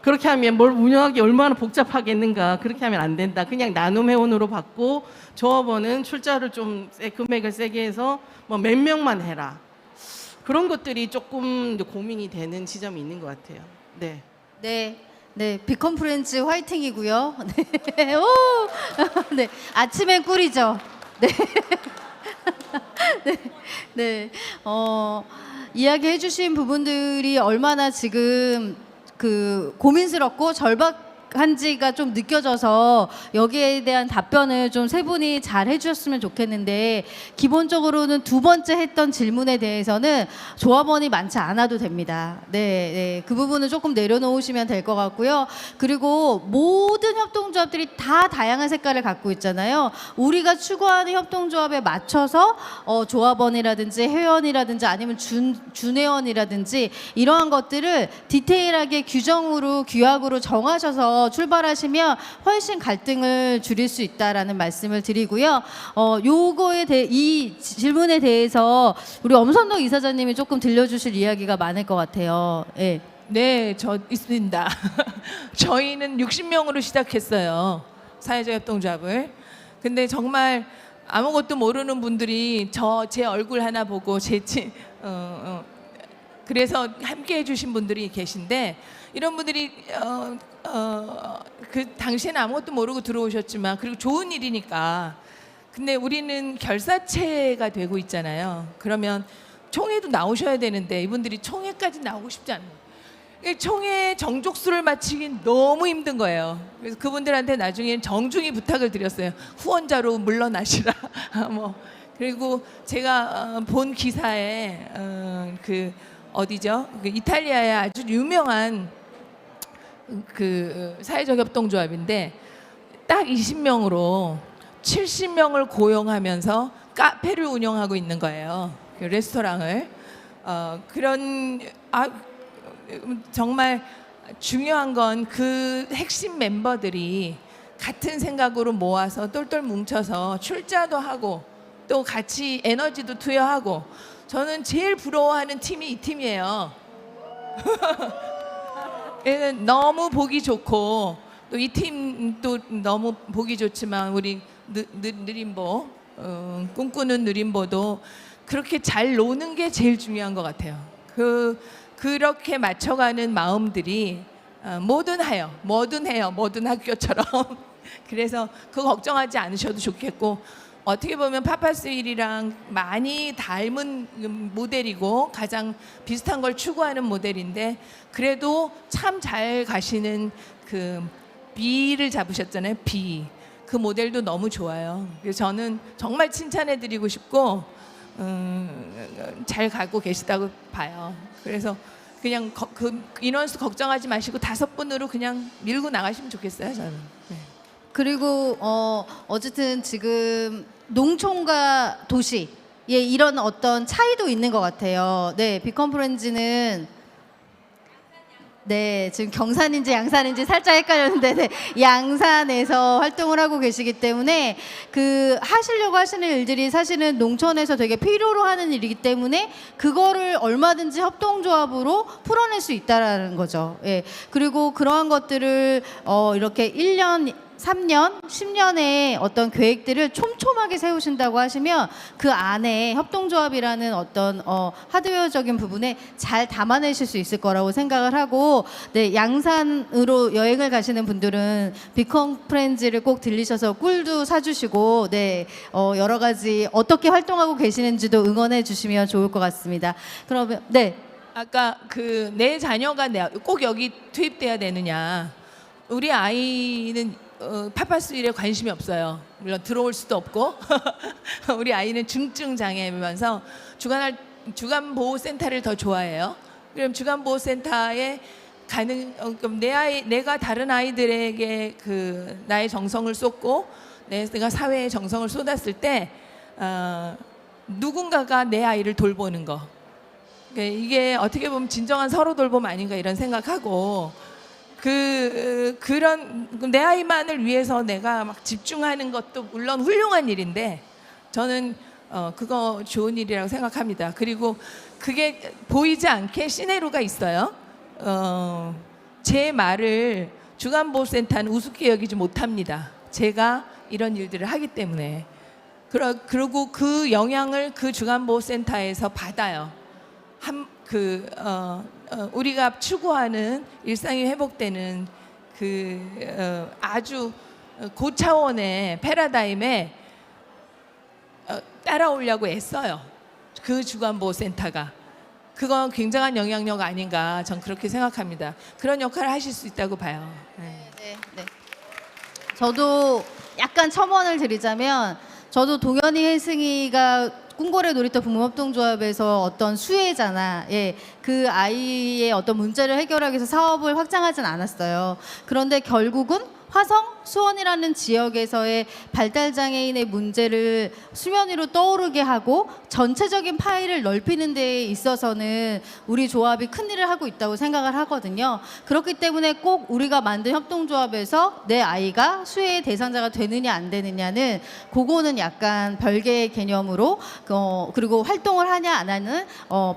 그렇게 하면 뭘 운영하기 얼마나 복잡하겠는가. 그렇게 하면 안 된다. 그냥 나눔 회원으로 받고 조합원은 출자를 좀 금액을 세게 해서 뭐 몇 명만 해라. 그런 것들이 조금 고민이 되는 지점이 있는 것 같아요. 네. 네. 네, 비컨프렌즈 화이팅이고요. 네. 오! 네. 아침엔 꿀이죠. 네. 네. 네. 이야기해 주신 부분들이 얼마나 지금 그 고민스럽고 절박한지가 좀 느껴져서 여기에 대한 답변을 좀 세 분이 잘 해주셨으면 좋겠는데, 기본적으로는 두 번째 했던 질문에 대해서는 조합원이 많지 않아도 됩니다. 네, 네. 그 부분은 조금 내려놓으시면 될 것 같고요. 그리고 모든 협동조합들이 다 다양한 색깔을 갖고 있잖아요. 우리가 추구하는 협동조합에 맞춰서 조합원이라든지 회원이라든지 아니면 준회원이라든지 이러한 것들을 디테일하게 규정으로 규약으로 정하셔서 출발하시면 훨씬 갈등을 줄일 수 있다라는 말씀을 드리고요. 이 질문에 대해서 우리 엄선동 이사장님이 조금 들려주실 이야기가 많을 것 같아요. 예. 네, 저 있습니다. 저희는 60명으로 시작했어요. 사회적 협동조합을. 근데 정말 아무것도 모르는 분들이 제 얼굴 하나 보고 그래서 함께 해주신 분들이 계신데, 이런 분들이 그 당시에는 아무것도 모르고 들어오셨지만, 그리고 좋은 일이니까. 근데 우리는 결사체가 되고 있잖아요. 그러면 총회도 나오셔야 되는데 이분들이 총회까지 나오고 싶지 않아요. 총회 정족수를 맞추긴 너무 힘든 거예요. 그래서 그분들한테 나중에 정중히 부탁을 드렸어요. 후원자로 물러나시라. 뭐 그리고 제가 본 기사에 그 어디죠? 그 이탈리아의 아주 유명한 그 사회적 협동조합인데, 딱 20명으로 70명을 고용하면서 카페를 운영하고 있는 거예요. 그 레스토랑을. 정말 중요한 건 그 핵심 멤버들이 같은 생각으로 모아서 똘똘 뭉쳐서 출자도 하고 또 같이 에너지도 투여하고. 저는 제일 부러워하는 팀이 이 팀이에요. 너무 보기 좋고, 또 이 팀도 너무 보기 좋지만 우리 느림보, 꿈꾸는 느림보도 그렇게 잘 노는 게 제일 중요한 것 같아요. 그렇게 맞춰가는 마음들이 뭐든 해요. 뭐든 학교처럼. 그래서 그거 걱정하지 않으셔도 좋겠고, 어떻게 보면 파파스윌이랑 많이 닮은 모델이고 가장 비슷한 걸 추구하는 모델인데, 그래도 참 잘 가시는 그 B를 잡으셨잖아요. B. 그 모델도 너무 좋아요. 그래서 저는 정말 칭찬해드리고 싶고, 잘 가고 계시다고 봐요. 그래서 그냥 그 인원수 걱정하지 마시고 5분으로 그냥 밀고 나가시면 좋겠어요, 저는. 네. 그리고 어쨌든 지금 농촌과 도시의 이런 어떤 차이도 있는 것 같아요. 네, 비컨프렌즈는 네, 지금 경산인지 양산인지 살짝 헷갈렸는데, 네, 양산에서 활동을 하고 계시기 때문에 그 하시려고 하시는 일들이 사실은 농촌에서 되게 필요로 하는 일이기 때문에 그거를 얼마든지 협동조합으로 풀어낼 수 있다라는 거죠. 예. 그리고 그러한 것들을 이렇게 1년 3년, 10년의 어떤 계획들을 촘촘하게 세우신다고 하시면 그 안에 협동조합이라는 어떤 하드웨어적인 부분에 잘 담아내실 수 있을 거라고 생각을 하고, 네, 양산으로 여행을 가시는 분들은 비컨프렌즈를 꼭 들리셔서 꿀도 사주시고, 네, 여러 가지 어떻게 활동하고 계시는지도 응원해 주시면 좋을 것 같습니다. 그러면 네. 아까 그 내 자녀가 꼭 여기 투입돼야 되느냐. 우리 아이는 파파스윌에 관심이 없어요. 물론 들어올 수도 없고. 우리 아이는 중증 장애면서 주간 보호 센터를 더 좋아해요. 그럼 주간 보호 센터에 그럼 내가 다른 아이들에게 그 나의 정성을 쏟고 내가 사회에 정성을 쏟았을 때 누군가가 내 아이를 돌보는 거. 이게 어떻게 보면 진정한 서로 돌봄 아닌가 이런 생각하고, 그런 내 아이만을 위해서 내가 막 집중하는 것도 물론 훌륭한 일인데, 저는 그거 좋은 일이라고 생각합니다. 그리고 그게 보이지 않게 시내로가 있어요. 제 말을 주간보호센터는 우습게 여기지 못합니다. 제가 이런 일들을 하기 때문에. 그리고 그 영향을 그 주간보호센터에서 받아요. 우리가 추구하는 일상이 회복되는 아주 고차원의 패러다임에 따라오려고 애써요. 그 주간보호센터가. 그건 굉장한 영향력 아닌가 전 그렇게 생각합니다. 그런 역할을 하실 수 있다고 봐요. 네. 네. 저도 약간 첨언을 드리자면 저도 동현이 혜승이가 꿈고래 놀이터 부모협동조합에서 어떤 수혜자나 그 아이의 어떤 문제를 해결하기 위해서 사업을 확장하진 않았어요. 그런데 결국은 화성, 수원이라는 지역에서의 발달장애인의 문제를 수면 위로 떠오르게 하고 전체적인 파일을 넓히는 데 있어서는 우리 조합이 큰일을 하고 있다고 생각을 하거든요. 그렇기 때문에 꼭 우리가 만든 협동조합에서 내 아이가 수혜의 대상자가 되느냐 안 되느냐는 그거는 약간 별개의 개념으로 그리고 활동을 하냐 안 하는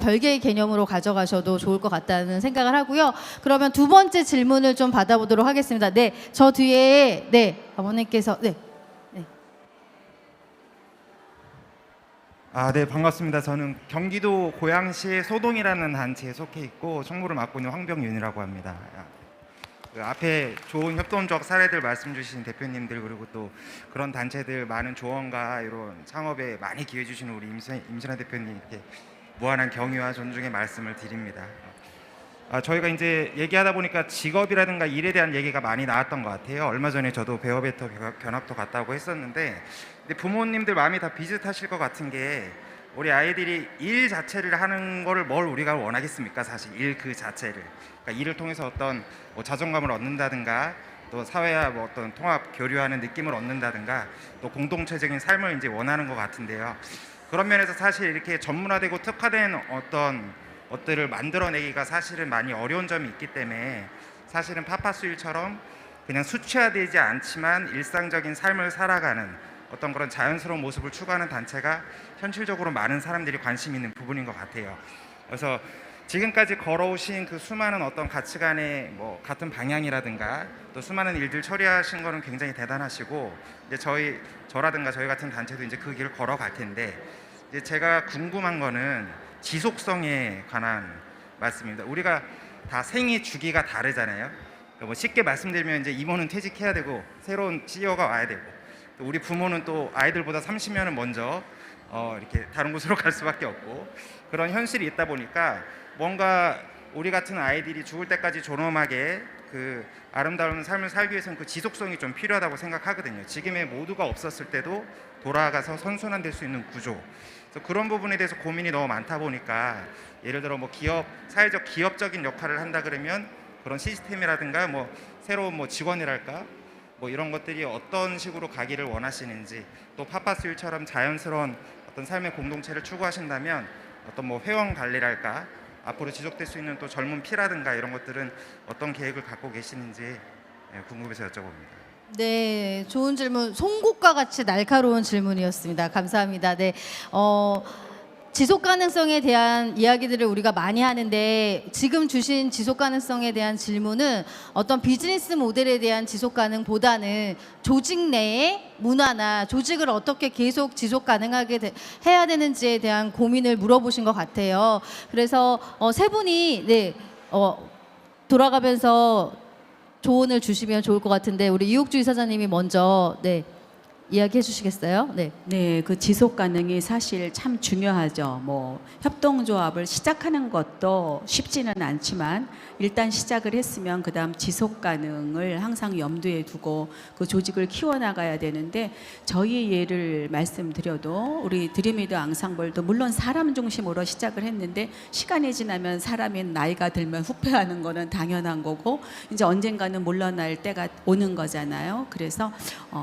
별개의 개념으로 가져가셔도 좋을 것 같다는 생각을 하고요. 그러면 두 번째 질문을 좀 받아보도록 하겠습니다. 네, 저 뒤에 어머님께서 네. 네, 반갑습니다. 저는 경기도 고양시의 소동이라는 단체에 속해 있고 총무를 맡고 있는 황병윤이라고 합니다. 그 앞에 좋은 협동조합 사례들 말씀 주신 대표님들 그리고 또 그런 단체들 많은 조언과 이런 창업에 많이 기회 주시는 우리 임신아 대표님 이렇게 무한한 경의와 존중의 말씀을 드립니다. 저희가 이제 얘기하다 보니까 직업이라든가 일에 대한 얘기가 많이 나왔던 것 같아요. 얼마 전에 저도 베어베터 견학도 갔다고 했었는데 근데 부모님들 마음이 다 비슷하실 것 같은 게 우리 아이들이 일 자체를 하는 거를 뭘 우리가 원하겠습니까? 사실 일 그 자체를 그러니까 일을 통해서 어떤 뭐 자존감을 얻는다든가 또 사회와 뭐 어떤 통합 교류하는 느낌을 얻는다든가 또 공동체적인 삶을 이제 원하는 것 같은데요. 그런 면에서 사실 이렇게 전문화되고 특화된 어떤 것들을 만들어내기가 사실은 많이 어려운 점이 있기 때문에 사실은 파파수일처럼 그냥 수치화되지 않지만 일상적인 삶을 살아가는 어떤 그런 자연스러운 모습을 추구하는 단체가 현실적으로 많은 사람들이 관심 있는 부분인 것 같아요. 그래서 지금까지 걸어오신 그 수많은 어떤 가치관의 뭐 같은 방향이라든가 또 수많은 일들 처리하신 거는 굉장히 대단하시고 이제 저라든가 저희 같은 단체도 이제 그 길을 걸어갈 텐데 이제 제가 궁금한 거는 지속성에 관한 말씀입니다. 우리가 다 생애 주기가 다르잖아요. 그러니까 뭐 쉽게 말씀드리면 이제 이모는 퇴직해야 되고 새로운 CEO가 와야 되고 또 우리 부모는 또 아이들보다 30년은 먼저 이렇게 다른 곳으로 갈 수밖에 없고 그런 현실이 있다 보니까 뭔가 우리 같은 아이들이 죽을 때까지 존엄하게 그 아름다운 삶을 살기 위해서는 그 지속성이 좀 필요하다고 생각하거든요. 지금의 모두가 없었을 때도 돌아가서 선순환될 수 있는 구조. 그래서 그런 부분에 대해서 고민이 너무 많다 보니까 예를 들어 뭐 사회적 기업적인 역할을 한다 그러면 그런 시스템이라든가 뭐 새로운 뭐 직원이랄까 뭐 이런 것들이 어떤 식으로 가기를 원하시는지 또 파파스일처럼 자연스러운 어떤 삶의 공동체를 추구하신다면 어떤 뭐 회원 관리랄까 앞으로 지속될 수 있는 또 젊은 피라든가 이런 것들은 어떤 계획을 갖고 계시는지 궁금해서 여쭤봅니다. 네, 좋은 질문. 송곳과 같이 날카로운 질문이었습니다. 감사합니다. 네, 지속 가능성에 대한 이야기들을 우리가 많이 하는데 지금 주신 지속 가능성에 대한 질문은 어떤 비즈니스 모델에 대한 지속 가능보다는 조직 내의 문화나 조직을 어떻게 계속 지속 가능하게 해야 되는지에 대한 고민을 물어보신 것 같아요. 그래서 세 분이 돌아가면서 조언을 주시면 좋을 것 같은데 우리 이옥주 이사장님이 먼저 이야기해 주시겠어요? 네. 네, 그 지속 가능이 사실 참 중요하죠. 뭐 협동조합을 시작하는 것도 쉽지는 않지만 일단 시작을 했으면 그다음 지속 가능을 항상 염두에 두고 그 조직을 키워나가야 되는데 저희 예를 말씀드려도 우리 드림이드 앙상블도 물론 사람 중심으로 시작을 했는데 시간이 지나면 사람이 나이가 들면 후퇴하는 거는 당연한 거고 이제 언젠가는 물러날 때가 오는 거잖아요. 그래서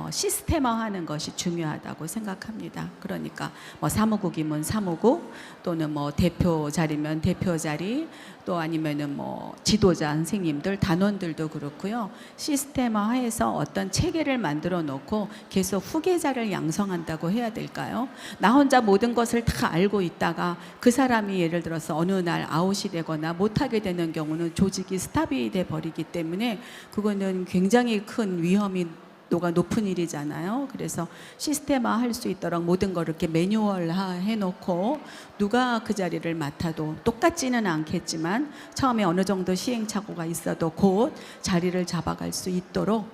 시스템화하는 것이 중요하다고 생각합니다. 그러니까 뭐 사무국이면 사무국 또는 뭐 대표 자리면 대표 자리 또 아니면은 뭐 지도자 선생님들 단원들도 그렇고요. 시스템화해서 어떤 체계를 만들어 놓고 계속 후계자를 양성한다고 해야 될까요? 나 혼자 모든 것을 다 알고 있다가 그 사람이 예를 들어서 어느 날 아웃이 되거나 못하게 되는 경우는 조직이 스탑이 돼 버리기 때문에 그거는 굉장히 큰 위험이 도가 높은 일이잖아요. 그래서 시스템화 할 수 있도록 모든 걸 이렇게 매뉴얼화 해놓고 누가 그 자리를 맡아도 똑같지는 않겠지만 처음에 어느 정도 시행착오가 있어도 곧 자리를 잡아갈 수 있도록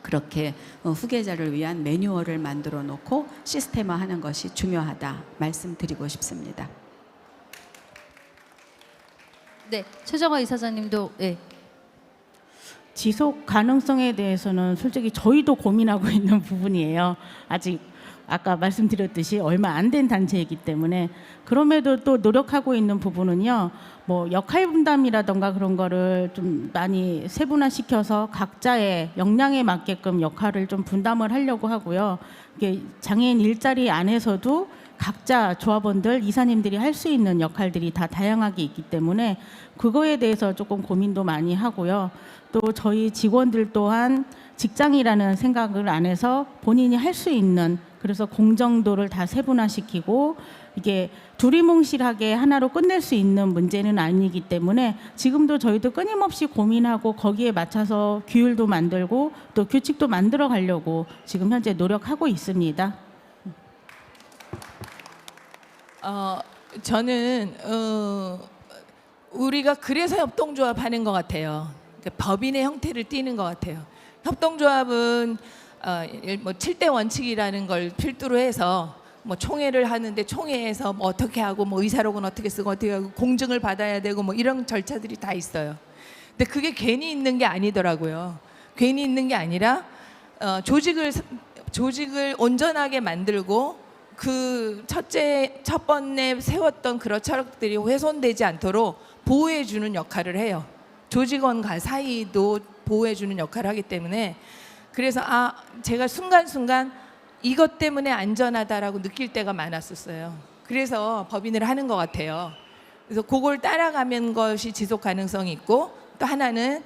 그렇게 후계자를 위한 매뉴얼을 만들어 놓고 시스템화하는 것이 중요하다 말씀드리고 싶습니다. 네, 최정화 이사장님도 네. 지속 가능성에 대해서는 솔직히 저희도 고민하고 있는 부분이에요. 아직 아까 말씀드렸듯이 얼마 안 된 단체이기 때문에 그럼에도 또 노력하고 있는 부분은요. 뭐 역할 분담이라던가 그런 거를 좀 많이 세분화시켜서 각자의 역량에 맞게끔 역할을 좀 분담을 하려고 하고요. 이게 장애인 일자리 안에서도 각자 조합원들, 이사님들이 할 수 있는 역할들이 다 다양하게 있기 때문에 그거에 대해서 조금 고민도 많이 하고요. 또 저희 직원들 또한 직장이라는 생각을 안 해서 본인이 할 수 있는 그래서 공정도를 다 세분화시키고 이게 두리뭉실하게 하나로 끝낼 수 있는 문제는 아니기 때문에 지금도 저희도 끊임없이 고민하고 거기에 맞춰서 규율도 만들고 또 규칙도 만들어 가려고 지금 현재 노력하고 있습니다. 저는 우리가 그래서 협동조합 하는 것 같아요. 그러니까 법인의 형태를 띠는 것 같아요. 협동조합은 뭐 7대 원칙이라는 걸 필두로 해서 뭐 총회를 하는데 총회에서 뭐 어떻게 하고 뭐 의사록은 어떻게 쓰고 어떻게 하고 공증을 받아야 되고 뭐 이런 절차들이 다 있어요. 근데 그게 괜히 있는 게 아니더라고요. 괜히 있는 게 아니라 조직을 온전하게 만들고 그 첫 번에 세웠던 그런 철학들이 훼손되지 않도록 보호해주는 역할을 해요. 조직원과 사이도 보호해주는 역할을 하기 때문에 그래서 제가 순간순간 이것 때문에 안전하다라고 느낄 때가 많았었어요. 그래서 법인을 하는 것 같아요. 그래서 그걸 따라가면 것이 지속 가능성이 있고 또 하나는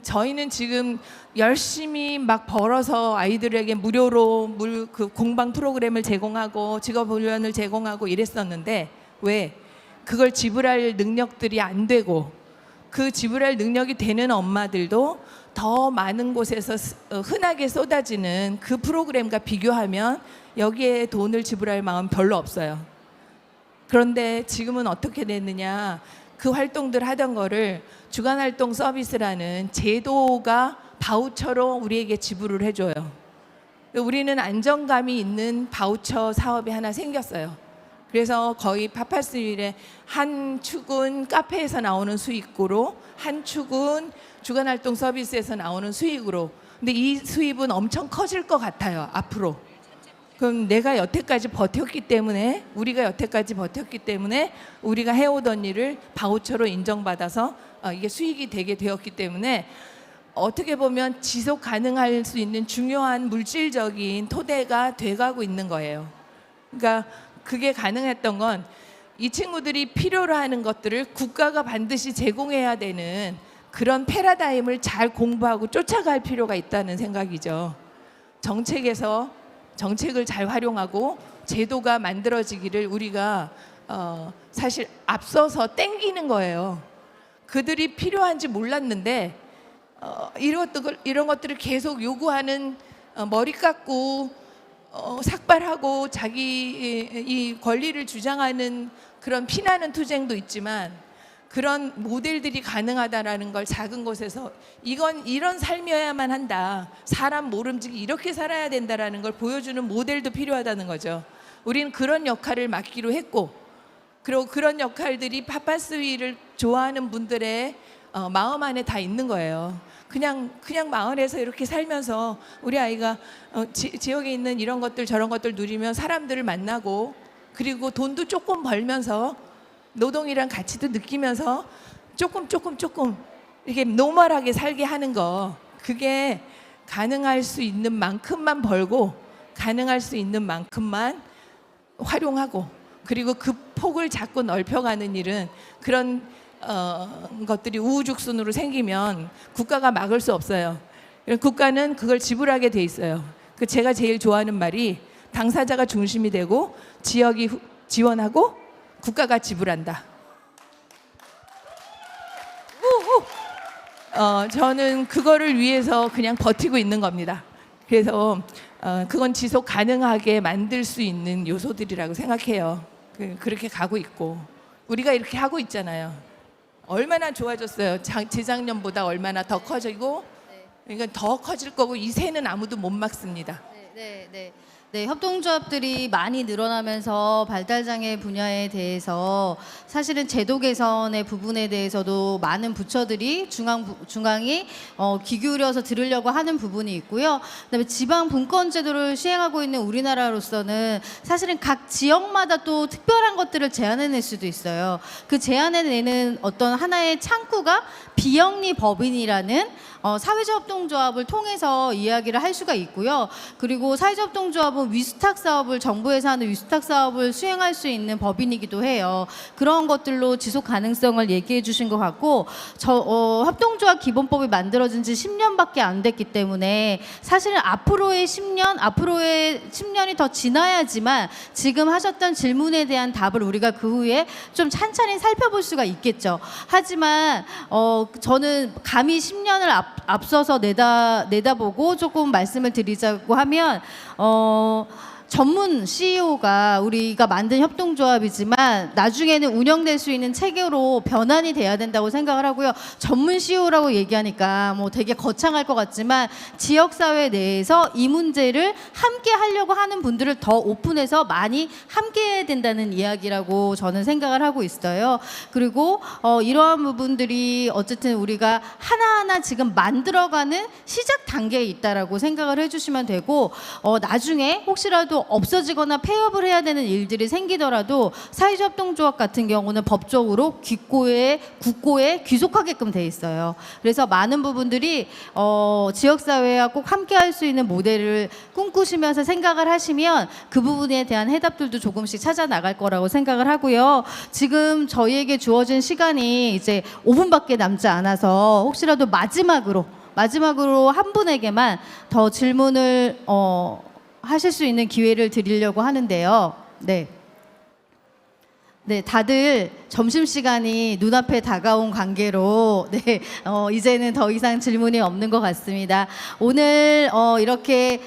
저희는 지금 열심히 막 벌어서 아이들에게 무료로 그 공방 프로그램을 제공하고 직업훈련을 제공하고 이랬었는데 왜 그걸 지불할 능력들이 안 되고 그 지불할 능력이 되는 엄마들도 더 많은 곳에서 흔하게 쏟아지는 그 프로그램과 비교하면 여기에 돈을 지불할 마음 별로 없어요. 그런데 지금은 어떻게 됐느냐, 그 활동들 하던 거를 주간활동 서비스라는 제도가 바우처로 우리에게 지불을 해줘요. 우리는 안정감이 있는 바우처 사업이 하나 생겼어요. 그래서 거의 파파스윌의 한 축은 카페에서 나오는 수익으로 한 축은 주간활동 서비스에서 나오는 수익으로. 근데 이 수입은 엄청 커질 것 같아요, 앞으로. 그럼 내가 여태까지 버텼기 때문에 우리가 여태까지 버텼기 때문에 우리가 해오던 일을 바우처로 인정받아서 이게 수익이 되게 되었기 때문에 어떻게 보면 지속 가능할 수 있는 중요한 물질적인 토대가 돼가고 있는 거예요. 그러니까 그게 가능했던 건 이 친구들이 필요로 하는 것들을 국가가 반드시 제공해야 되는 그런 패러다임을 잘 공부하고 쫓아갈 필요가 있다는 생각이죠. 정책을 잘 활용하고 제도가 만들어지기를 우리가 사실 앞서서 땡기는 거예요. 그들이 필요한지 몰랐는데 이런 것들을 계속 요구하는 머리 깎고 삭발하고 자기 이 권리를 주장하는 그런 피나는 투쟁도 있지만 그런 모델들이 가능하다라는 걸 작은 곳에서 이런 삶이어야만 한다. 사람 모름지기 이렇게 살아야 된다라는 걸 보여주는 모델도 필요하다는 거죠. 우리는 그런 역할을 맡기로 했고 그리고 그런 역할들이 파파스위를 좋아하는 분들의 마음 안에 다 있는 거예요. 그냥 마을에서 이렇게 살면서 우리 아이가 지역에 있는 이런 것들 저런 것들 누리면 사람들을 만나고 그리고 돈도 조금 벌면서 노동이란 가치도 느끼면서 조금 이렇게 노멀하게 살게 하는 거, 그게 가능할 수 있는 만큼만 벌고 가능할 수 있는 만큼만 활용하고 그리고 그 폭을 자꾸 넓혀가는 일은 그런 것들이 우후죽순으로 생기면 국가가 막을 수 없어요. 국가는 그걸 지불하게 돼 있어요. 제가 제일 좋아하는 말이 당사자가 중심이 되고 지역이 지원하고 국가가 지불한다. 저는 그거를 위해서 그냥 버티고 있는 겁니다. 그래서 그건 지속 가능하게 만들 수 있는 요소들이라고 생각해요. 그렇게 가고 있고 우리가 이렇게 하고 있잖아요. 얼마나 좋아졌어요. 재작년보다 얼마나 더 커지고 그러니까 더 커질 거고 이 새는 아무도 못 막습니다. 네, 협동조합들이 많이 늘어나면서 발달장애 분야에 대해서 사실은 제도 개선의 부분에 대해서도 많은 부처들이 중앙이 귀 기울여서 들으려고 하는 부분이 있고요. 그다음에 지방 분권 제도를 시행하고 있는 우리나라로서는 사실은 각 지역마다 또 특별한 것들을 제안해낼 수도 있어요. 그 제안해내는 어떤 하나의 창구가 비영리 법인이라는 사회적 협동조합을 통해서 이야기를 할 수가 있고요. 그리고 사회적 협동조합은 위수탁 사업을 정부에서 하는 위수탁 사업을 수행할 수 있는 법인이기도 해요. 그런 것들로 지속 가능성을 얘기해 주신 것 같고 협동조합 기본법이 만들어진 지 10년밖에 안 됐기 때문에 사실은 앞으로의 10년이 더 지나야지만 지금 하셨던 질문에 대한 답을 우리가 그 후에 좀 찬찬히 살펴볼 수가 있겠죠. 하지만 저는 감히 10년을 앞서서 내다보고 조금 말씀을 드리자고 하면 전문 CEO가 우리가 만든 협동조합이지만 나중에는 운영될 수 있는 체계로 변환이 돼야 된다고 생각을 하고요. 전문 CEO라고 얘기하니까 뭐 되게 거창할 것 같지만 지역사회 내에서 이 문제를 함께 하려고 하는 분들을 더 오픈해서 많이 함께 해야 된다는 이야기라고 저는 생각을 하고 있어요. 그리고 이러한 부분들이 어쨌든 우리가 하나하나 지금 만들어가는 시작 단계에 있다라고 생각을 해주시면 되고 나중에 혹시라도 없어지거나 폐업을 해야 되는 일들이 생기더라도 사회적 협동조합 같은 경우는 법적으로 국고에 귀속하게끔 돼 있어요. 그래서 많은 부분들이 지역사회와 꼭 함께 할 수 있는 모델을 꿈꾸시면서 생각을 하시면 그 부분에 대한 해답들도 조금씩 찾아 나갈 거라고 생각을 하고요. 지금 저희에게 주어진 시간이 이제 5분밖에 남지 않아서 혹시라도 마지막으로 한 분에게만 더 질문을 하실 수 있는 기회를 드리려고 하는데요. 네, 다들 점심시간이 눈앞에 다가온 관계로 이제는 더 이상 질문이 없는 것 같습니다. 오늘 이렇게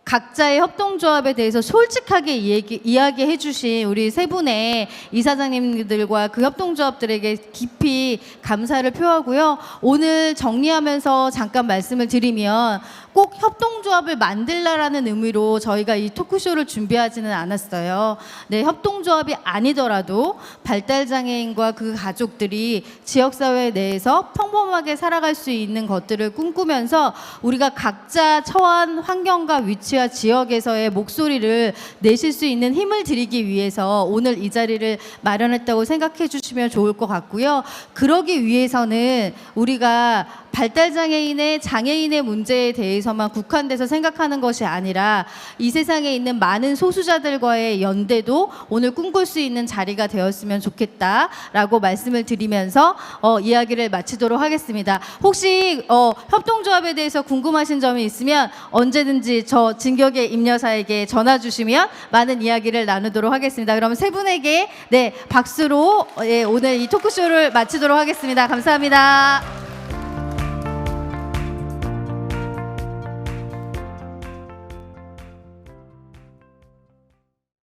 각자의 협동조합에 대해서 솔직하게 이야기해 주신 우리 세 분의 이사장님들과 그 협동조합들에게 깊이 감사를 표하고요. 오늘 정리하면서 잠깐 말씀을 드리면 꼭 협동조합을 만들라라는 의미로 저희가 이 토크쇼를 준비하지는 않았어요. 네, 협동조합이 아니더라도 발달장애인과 그 가족들이 지역사회 내에서 평범하게 살아갈 수 있는 것들을 꿈꾸면서 우리가 각자 처한 환경과 위치와 지역에서의 목소리를 내실 수 있는 힘을 드리기 위해서 오늘 이 자리를 마련했다고 생각해 주시면 좋을 것 같고요. 그러기 위해서는 우리가 발달장애인의 장애인의 문제에 대해서만 국한돼서 생각하는 것이 아니라 이 세상에 있는 많은 소수자들과의 연대도 오늘 꿈꿀 수 있는 자리가 되었으면 좋겠다라고 말씀을 드리면서 이야기를 마치도록 하겠습니다. 혹시 협동조합에 대해서 궁금하신 점이 있으면 언제든지 저 진격의 임여사에게 전화 주시면 많은 이야기를 나누도록 하겠습니다. 그럼 세 분에게 박수로 오늘 이 토크쇼를 마치도록 하겠습니다. 감사합니다.